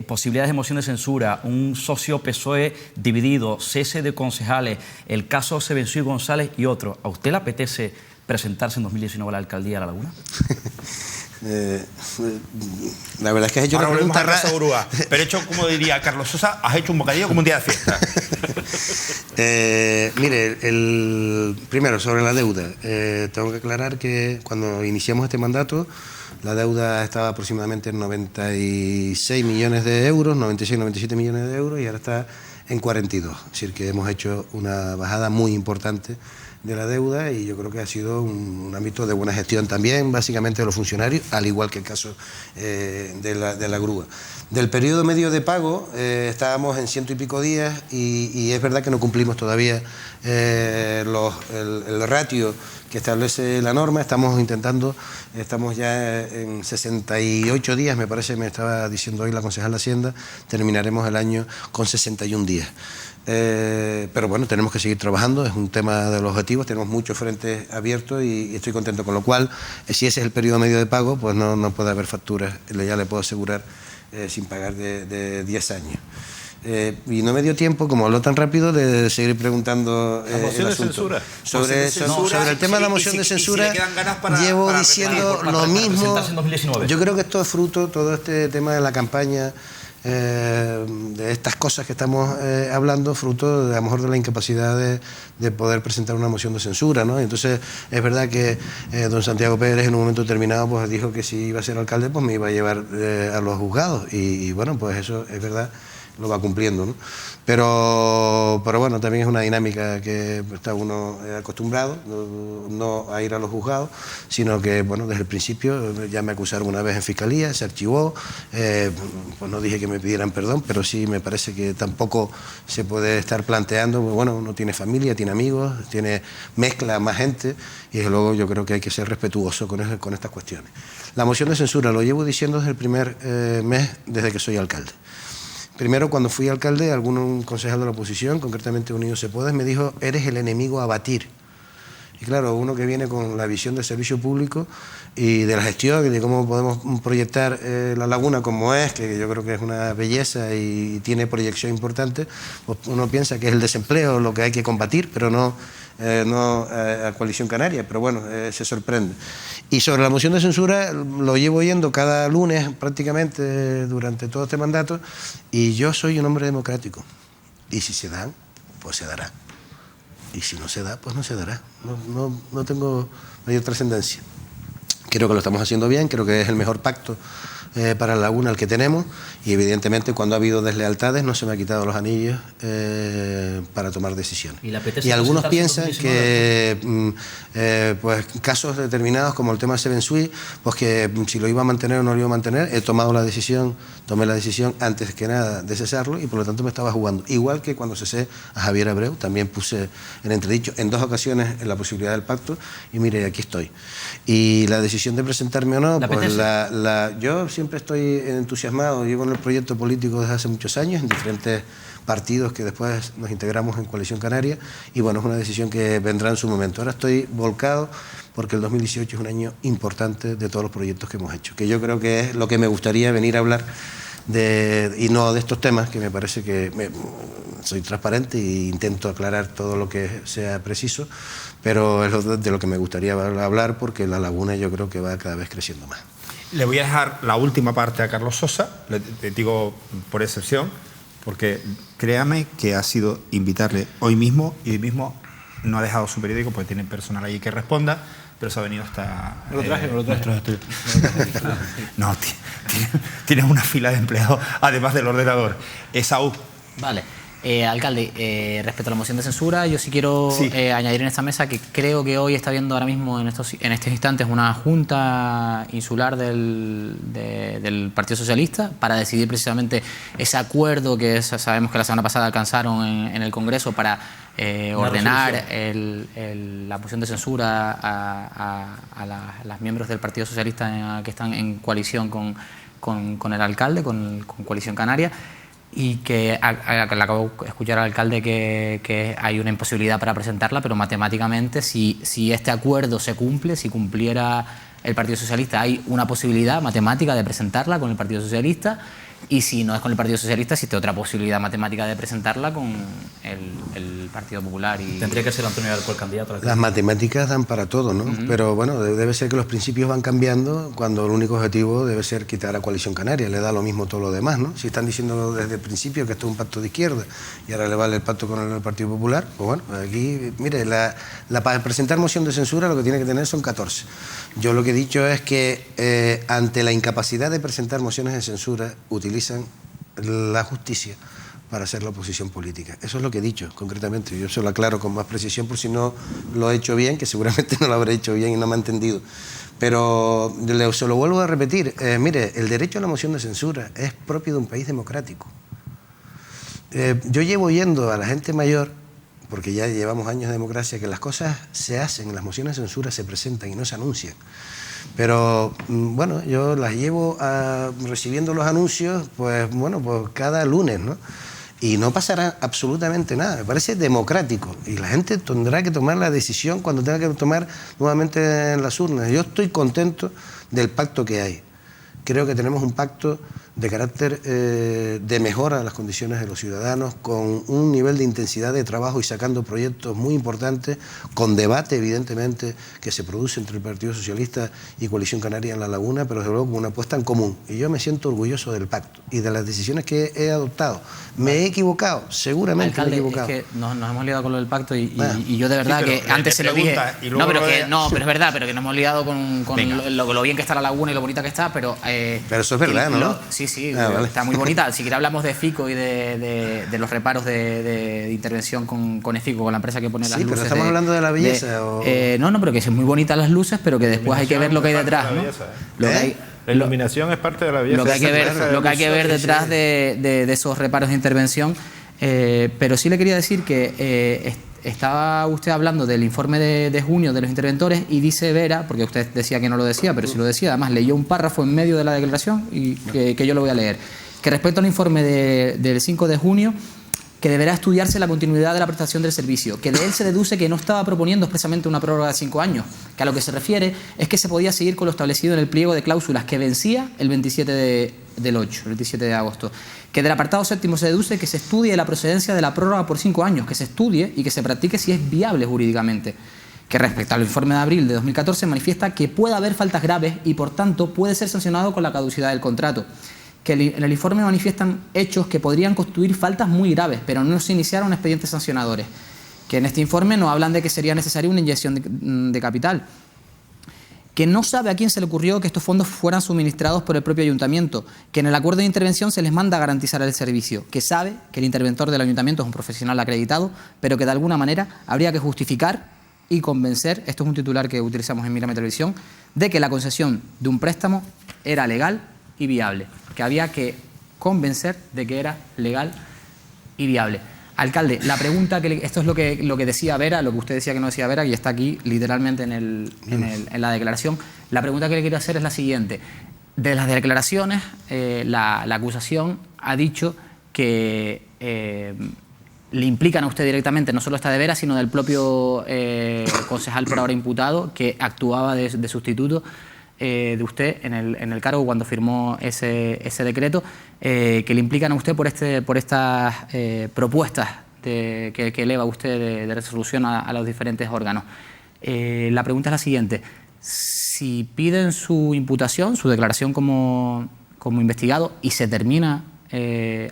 posibilidades de moción de censura, un socio PSOE dividido, cese de concejales, el caso Sebensuí González y otro. ¿A usted le apetece presentarse en 2019 a la alcaldía de La Laguna? La verdad es que has hecho una pregunta rara. Pero hecho, como diría Carlos Sosa, has hecho un bocadillo como un día de fiesta. Mire, primero sobre la deuda. Tengo que aclarar que cuando iniciamos este mandato, la deuda estaba aproximadamente en 96 millones de euros, 96, 97 millones de euros, y ahora está en 42. Es decir, que hemos hecho una bajada muy importante de la deuda, y yo creo que ha sido un ámbito de buena gestión también, básicamente de los funcionarios, al igual que el caso de la grúa. Del periodo medio de pago estábamos en 100 y pico días, y es verdad que no cumplimos todavía el ratio que establece la norma. Estamos ya en 68 días, me parece, me estaba diciendo hoy la concejal de Hacienda, terminaremos el año con 61 días. Pero bueno, tenemos que seguir trabajando, es un tema de los objetivos, tenemos muchos frentes abiertos y estoy contento, con lo cual, si ese es el periodo medio de pago, pues no puede haber facturas, ya le puedo asegurar, sin pagar de 10 años. Y no me dio tiempo, como habló tan rápido, de seguir preguntando la moción de censura. Sobre el tema de la moción de censura, llevo diciendo lo mismo. Yo creo que esto es fruto, todo este tema de la campaña, de estas cosas que estamos hablando, fruto de, a lo mejor, de la incapacidad de poder presentar una moción de censura, ¿no? Entonces es verdad que don Santiago Pérez en un momento determinado pues dijo que si iba a ser alcalde pues me iba a llevar a los juzgados, y bueno, pues eso es verdad, lo va cumpliendo, ¿no? Pero bueno, también es una dinámica que está uno acostumbrado, no a ir a los juzgados, sino que, bueno, desde el principio ya me acusaron una vez en fiscalía, se archivó, pues no dije que me pidieran perdón, pero sí me parece que tampoco se puede estar planteando, bueno, uno tiene familia, tiene amigos, mezcla más gente, y desde luego yo creo que hay que ser respetuoso con estas cuestiones. La moción de censura lo llevo diciendo desde el primer mes desde que soy alcalde. Primero, cuando fui alcalde, algún concejal de la oposición, concretamente Unidos Se Puede, me dijo: eres el enemigo a batir. Y claro, uno que viene con la visión del servicio público y de la gestión y de cómo podemos proyectar La Laguna como es, que yo creo que es una belleza y tiene proyección importante, pues uno piensa que es el desempleo lo que hay que combatir, pero no a Coalición Canaria, pero bueno, se sorprende. Y sobre la moción de censura, lo llevo oyendo cada lunes prácticamente durante todo este mandato, y yo soy un hombre democrático, y si se dan, pues se dará, y si no se da, pues no se dará, no tengo mayor trascendencia. Creo que lo estamos haciendo bien, creo que es el mejor pacto para La Laguna el que tenemos, y evidentemente cuando ha habido deslealtades no se me ha quitado los anillos para tomar decisiones. Y algunos piensan que pues casos determinados como el tema Sebensuí, pues que si lo iba a mantener o no lo iba a mantener, tomé la decisión antes que nada de cesarlo, y por lo tanto me estaba jugando. Igual que cuando cesé a Javier Abreu, también puse en entredicho en 2 ocasiones la posibilidad del pacto, y mire, aquí estoy. Y la decisión de presentarme o no, pues yo siempre estoy entusiasmado, llevo en el proyecto político desde hace muchos años, en diferentes partidos que después nos integramos en Coalición Canaria, y bueno, es una decisión que vendrá en su momento. Ahora estoy volcado porque el 2018 es un año importante de todos los proyectos que hemos hecho, que yo creo que es lo que me gustaría venir a hablar y no de estos temas, que me parece que soy transparente e intento aclarar todo lo que sea preciso, pero es de lo que me gustaría hablar, porque La Laguna yo creo que va cada vez creciendo más. Le voy a dejar la última parte a Carlos Sosa, le digo por excepción, porque créame que ha sido invitarle hoy mismo, y hoy mismo no ha dejado su periódico porque tiene personal allí que responda, pero se ha venido hasta... No lo traje. nuestros estudios. No, tienes una fila de empleados, además del ordenador. Esaú. Vale. Alcalde, respecto a la moción de censura, yo sí quiero añadir en esta mesa que creo que hoy está habiendo ahora mismo en estos instantes una junta insular del Partido Socialista para decidir precisamente ese acuerdo que sabemos que la semana pasada alcanzaron en el Congreso para ordenar la moción de censura a las miembros del Partido Socialista que están en coalición con el alcalde, con Coalición Canaria. Y que le acabo de escuchar al alcalde que hay una imposibilidad para presentarla, pero matemáticamente si este acuerdo se cumple, si cumpliera el Partido Socialista, hay una posibilidad matemática de presentarla con el Partido Socialista, y si no es con el Partido Socialista, existe otra posibilidad matemática de presentarla con el Partido Popular. Tendría que ser Antonio Alcoy candidato. Las matemáticas dan para todo, ¿no? Pero bueno, debe ser que los principios van cambiando cuando el único objetivo debe ser quitar a Coalición Canaria. Le da lo mismo todo lo demás, ¿no? Si están diciendo desde el principio que esto es un pacto de izquierda y ahora le vale el pacto con el Partido Popular, pues bueno, aquí, mire, para presentar moción de censura lo que tiene que tener son 14. Yo lo que he dicho es que ante la incapacidad de presentar mociones de censura utilizan la justicia para hacer la oposición política. Eso es lo que he dicho concretamente. Yo se lo aclaro con más precisión por si no lo he hecho bien, que seguramente no lo habré hecho bien y no me ha entendido. Pero se lo vuelvo a repetir. Mire, el derecho a la moción de censura es propio de un país democrático. Yo llevo oyendo a la gente mayor, porque ya llevamos años de democracia, que las cosas se hacen, las mociones de censura se presentan y no se anuncian. Pero bueno, yo las llevo recibiendo los anuncios, pues bueno, pues cada lunes, ¿no? Y no pasará absolutamente nada. Me parece democrático y la gente tendrá que tomar la decisión cuando tenga que tomar nuevamente en las urnas. Yo estoy contento del pacto que hay. Creo que tenemos un pacto de carácter de mejora de las condiciones de los ciudadanos, con un nivel de intensidad de trabajo y sacando proyectos muy importantes, con debate evidentemente que se produce entre el Partido Socialista y Coalición Canaria en La Laguna, pero desde luego con una apuesta en común. Y yo me siento orgulloso del pacto y de las decisiones que he adoptado. Me he equivocado, seguramente alcalde, me he equivocado. Es que nos hemos liado con lo del pacto y yo de verdad que antes se lo dije. No, pero es verdad, pero que nos hemos liado con lo bien que está La Laguna y lo bonita que está, pero eso es verdad, ¿no? Sí, vale. Está muy bonita. Si quiere hablamos de FICO y de los reparos de intervención con EFICO, con la empresa que pone las luces. Sí, pero estamos hablando de la belleza. No, pero que son muy bonitas las luces, pero que después hay que ver lo que hay detrás, ¿no? La iluminación es parte de la belleza. Lo que hay que ver detrás de esos reparos de intervención. Pero sí le quería decir que estaba usted hablando del informe de junio de los interventores y dice Vera, porque usted decía que no lo decía, pero sí lo decía, además leyó un párrafo en medio de la declaración y que yo lo voy a leer, que respecto al informe del 5 de junio, que deberá estudiarse la continuidad de la prestación del servicio, que de él se deduce que no estaba proponiendo expresamente una prórroga de 5 años, que a lo que se refiere es que se podía seguir con lo establecido en el pliego de cláusulas que vencía el 27 del 8, el 27 de agosto, que del apartado séptimo se deduce que se estudie la procedencia de la prórroga por 5 años, que se estudie y que se practique si es viable jurídicamente, que respecto al informe de abril de 2014 manifiesta que puede haber faltas graves y por tanto puede ser sancionado con la caducidad del contrato, que en el informe manifiestan hechos que podrían constituir faltas muy graves, pero no se iniciaron expedientes sancionadores, que en este informe nos hablan de que sería necesaria una inyección de capital, que no sabe a quién se le ocurrió que estos fondos fueran suministrados por el propio ayuntamiento, que en el acuerdo de intervención se les manda garantizar el servicio, que sabe que el interventor del ayuntamiento es un profesional acreditado, pero que de alguna manera habría que justificar y convencer, esto es un titular que utilizamos en Mírame Televisión, de que la concesión de un préstamo era legal y viable, que había que convencer de que era legal y viable. Alcalde, la pregunta, esto es lo que decía Vera, lo que usted decía que no decía Vera, y está aquí literalmente en la declaración. La pregunta que le quiero hacer es la siguiente. De las declaraciones, la acusación ha dicho que le implican a usted directamente, no solo esta de Vera, sino del propio concejal por ahora imputado, que actuaba de sustituto de usted en el cargo cuando firmó ese decreto, que le implican a usted por estas propuestas que eleva usted de resolución a los diferentes órganos. La pregunta es la siguiente. Si piden su imputación, su declaración como investigado, y se termina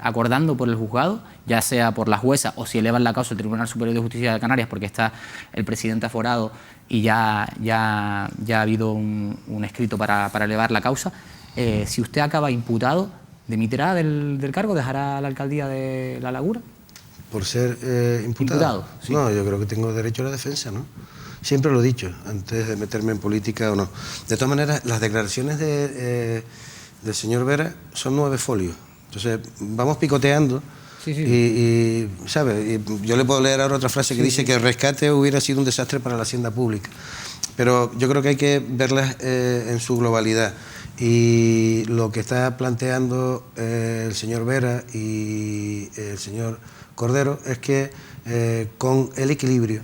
acordando por el juzgado, ya sea por la jueza o si elevan la causa al Tribunal Superior de Justicia de Canarias, porque está el presidente aforado y ya ha habido un escrito para elevar la causa, si usted acaba imputado, ¿dimitirá del cargo? ¿Dejará la alcaldía de La Laguna? ¿Por ser imputado? Sí. No, yo creo que tengo derecho a la defensa, ¿no? Siempre lo he dicho, antes de meterme en política o no. De todas maneras, las declaraciones del señor Vera son 9 folios. Entonces, vamos picoteando. Sí. Y ¿sabe? Y yo le puedo leer ahora otra frase que dice que el rescate hubiera sido un desastre para la hacienda pública. Pero yo creo que hay que verlas en su globalidad. Y lo que está planteando el señor Vera y el señor Cordero es que con el equilibrio,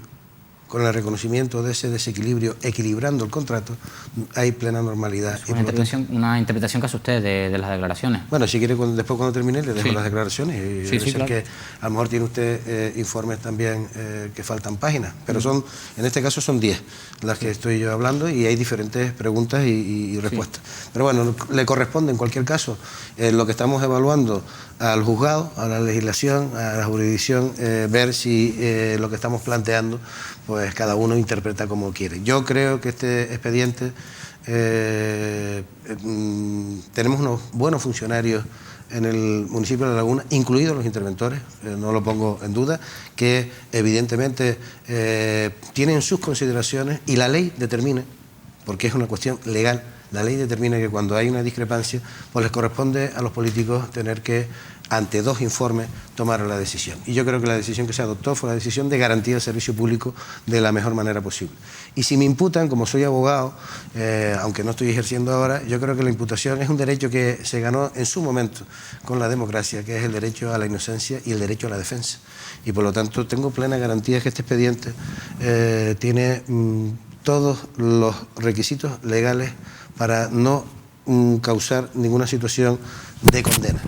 con el reconocimiento de ese desequilibrio, equilibrando el contrato, hay plena normalidad. Una interpretación que hace usted de las declaraciones. Bueno, si quiere, después cuando termine, le dejo las declaraciones. Y claro. Que a lo mejor tiene usted informes también que faltan páginas, pero en este caso son 10 las que estoy yo hablando y hay diferentes preguntas y respuestas. Pero bueno, le corresponde en cualquier caso lo que estamos evaluando al juzgado, a la legislación, a la jurisdicción, ver si lo que estamos planteando, pues cada uno interpreta como quiere. Yo creo que este expediente, tenemos unos buenos funcionarios en el municipio de La Laguna, incluidos los interventores, no lo pongo en duda, que evidentemente tienen sus consideraciones y la ley determina, porque es una cuestión legal, la ley determina que cuando hay una discrepancia, pues les corresponde a los políticos tener que, ante 2 informes, tomar la decisión. Y yo creo que la decisión que se adoptó fue la decisión de garantía del servicio público de la mejor manera posible. Y si me imputan, como soy abogado, aunque no estoy ejerciendo ahora, yo creo que la imputación es un derecho que se ganó en su momento con la democracia, que es el derecho a la inocencia y el derecho a la defensa. Y por lo tanto tengo plena garantía que este expediente tiene todos los requisitos legales para no causar ninguna situación de condena.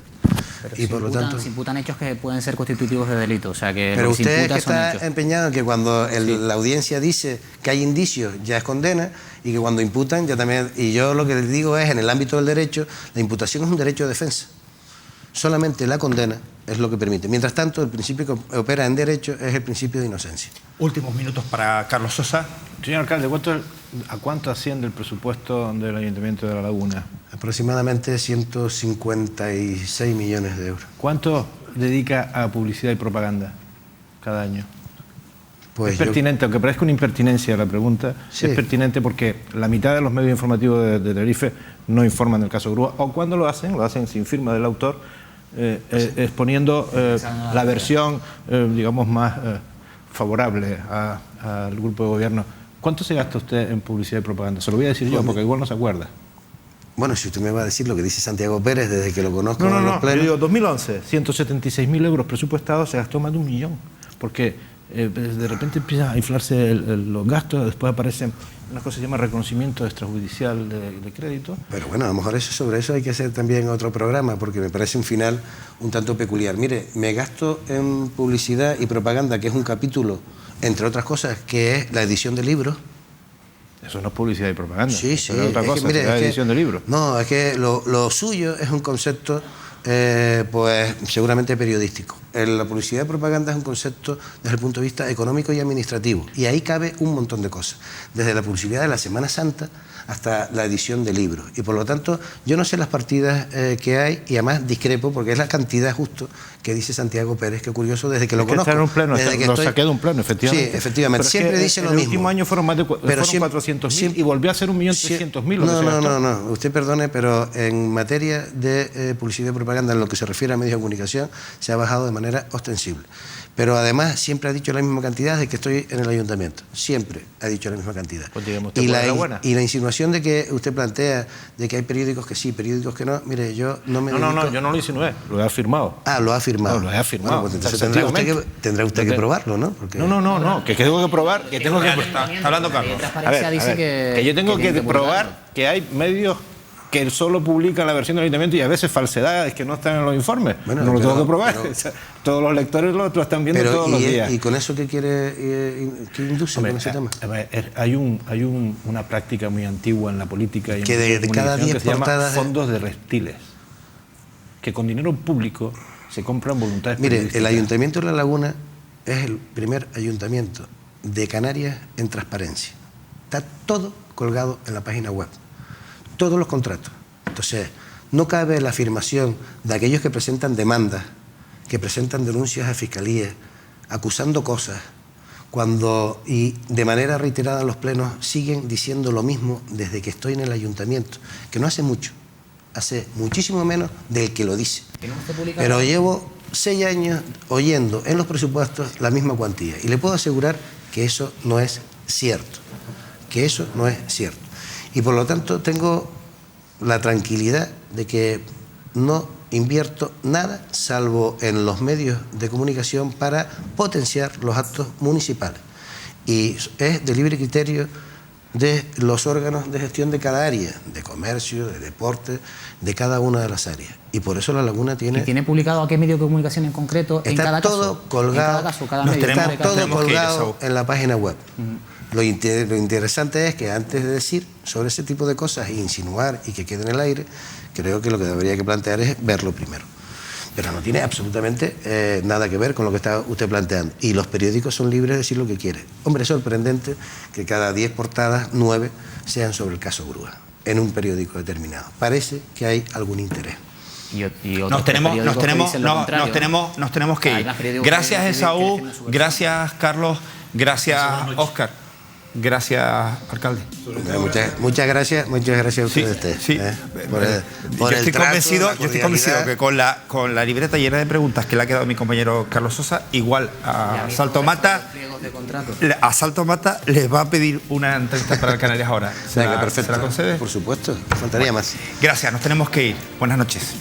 Pero y por lo tanto, se imputan hechos que pueden ser constitutivos de delito, o sea que pero lo que se usted imputa que son está hechos. empeñado en que cuando la audiencia dice que hay indicios ya es condena y que cuando imputan ya también, y yo lo que les digo es, en el ámbito del derecho, la imputación es un derecho de defensa. Solamente la condena es lo que permite. Mientras tanto, el principio que opera en derecho es el principio de inocencia. Últimos minutos para Carlos Sosa. Señor alcalde, ¿a cuánto asciende el presupuesto del Ayuntamiento de La Laguna? Aproximadamente 156 millones de euros. ¿Cuánto dedica a publicidad y propaganda cada año? Pues es pertinente, aunque parezca una impertinencia la pregunta, sí. Es pertinente porque la mitad de los medios informativos de Tenerife no informan del caso Grúa, o cuando lo hacen sin firma del autor, exponiendo la versión, digamos, más favorable al grupo de gobierno. ¿Cuánto se gasta usted en publicidad y propaganda? Se lo voy a decir yo, porque igual no se acuerda. Bueno, si usted me va a decir lo que dice Santiago Pérez desde que lo conozco en los plenos. Yo digo 2011, 176.000 euros presupuestados, se gastó más de 1 millón, porque de repente empiezan a inflarse los gastos, después aparecen una cosa que se llama reconocimiento extrajudicial de crédito. Pero bueno, a lo mejor sobre eso hay que hacer también otro programa, porque me parece un final un tanto peculiar. Mire, me gasto en publicidad y propaganda, que es un capítulo, entre otras cosas, que es la edición de libros. Eso no es publicidad y propaganda. Sí. Eso es otra cosa, mire, es la edición de libros. No, es que lo suyo es un concepto, pues seguramente periodístico. La publicidad y propaganda es un concepto desde el punto de vista económico y administrativo. Y ahí cabe un montón de cosas. Desde la publicidad de la Semana Santa hasta la edición de libros. Y por lo tanto, yo no sé las partidas que hay, y además discrepo, porque es la cantidad justo que dice Santiago Pérez, que curioso, desde que lo conozco. Está en un pleno, lo saqué de un pleno, efectivamente. Sí, efectivamente. Pero siempre es que dice lo mismo. mismo. El último año fueron más de 400.000 y volvió a ser 1.300.000. No. Usted perdone, pero en materia de publicidad y propaganda, en lo que se refiere a medios de comunicación, se ha bajado de manera ostensible. Pero además siempre ha dicho la misma cantidad desde que estoy en el ayuntamiento. Siempre ha dicho la misma cantidad. Pues digamos, y la insinuación de que usted plantea de que hay periódicos que sí, periódicos que no, mire, yo no me dedico... No, yo no lo insinué, lo he afirmado. Ah, lo ha afirmado. No, lo he afirmado. Bueno, pues entonces tendrá usted que probarlo, ¿no? Porque... No, que tengo que probar, que tengo que... Está hablando Carlos. A ver, que yo tengo que probar que hay medios que solo publican la versión del ayuntamiento y a veces falsedades que no están en los informes. Bueno, no lo tengo que probar. Todos los lectores lo están viendo todos los días. ¿Y con eso qué quiere, qué induce con ese tema? Hay una práctica muy antigua en la política y que en la de cada 10 que se llama portadas fondos de reptiles. que con dinero público se compran voluntades Mire, periodísticas. el Ayuntamiento de La Laguna es el primer ayuntamiento de Canarias en transparencia. Está todo colgado en la página web, todos los contratos. Entonces, no cabe la afirmación de aquellos que presentan demandas, que presentan denuncias a Fiscalía, acusando cosas, cuando y de manera reiterada en los plenos siguen diciendo lo mismo desde que estoy en el ayuntamiento, que no hace mucho, hace muchísimo menos del que lo dice. Pero llevo 6 años oyendo en los presupuestos la misma cuantía y le puedo asegurar que eso no es cierto, que eso no es cierto. Y por lo tanto tengo la tranquilidad de que no invierto nada salvo en los medios de comunicación para potenciar los actos municipales. Y es de libre criterio de los órganos de gestión de cada área, de comercio, de deporte, de cada una de las áreas. Y por eso La Laguna tiene... ¿Y tiene publicado a qué medio de comunicación en concreto? Está en cada todo caso, colgado, en cada caso, cada medio, está todo tenemos que ir, colgado Saúl. en la página web. Lo interesante es que antes de decir sobre ese tipo de cosas e insinuar y que quede en el aire, creo que lo que debería que plantear es verlo primero. Pero no tiene absolutamente nada que ver con lo que está usted planteando. Y los periódicos son libres de decir lo que quieren. Hombre, es sorprendente que cada 10 portadas, 9 sean sobre el caso Grúa, en un periódico determinado. Parece que hay algún interés. Nos tenemos que ir. Gracias, Esaú. Gracias, Carlos. Gracias, Óscar. Gracias, alcalde. Muchas gracias a ustedes. Sí. Yo estoy convencido que con la libreta llena de preguntas que le ha quedado mi compañero Carlos Sosa, igual a Saltomata les va a pedir una entrevista para el Canarias Ahora. Perfecto. ¿Se la concede? Por supuesto, faltaría más. Gracias, nos tenemos que ir. Buenas noches.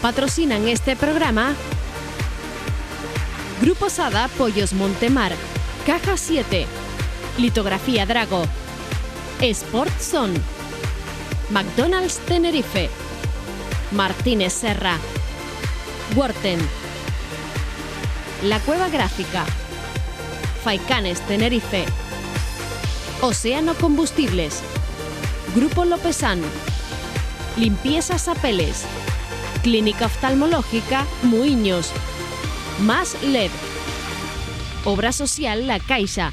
Patrocinan este programa Grupo Sada Pollos Montemar, Caja 7, Litografía Drago, Sport Zone, McDonald's Tenerife, Martínez Serra, Worten, La Cueva Gráfica, Faicanes Tenerife, Océano Combustibles, Grupo Lopezán, Limpiezas Apeles, Clínica Oftalmológica Muiños, Más LED, Obra Social La Caixa,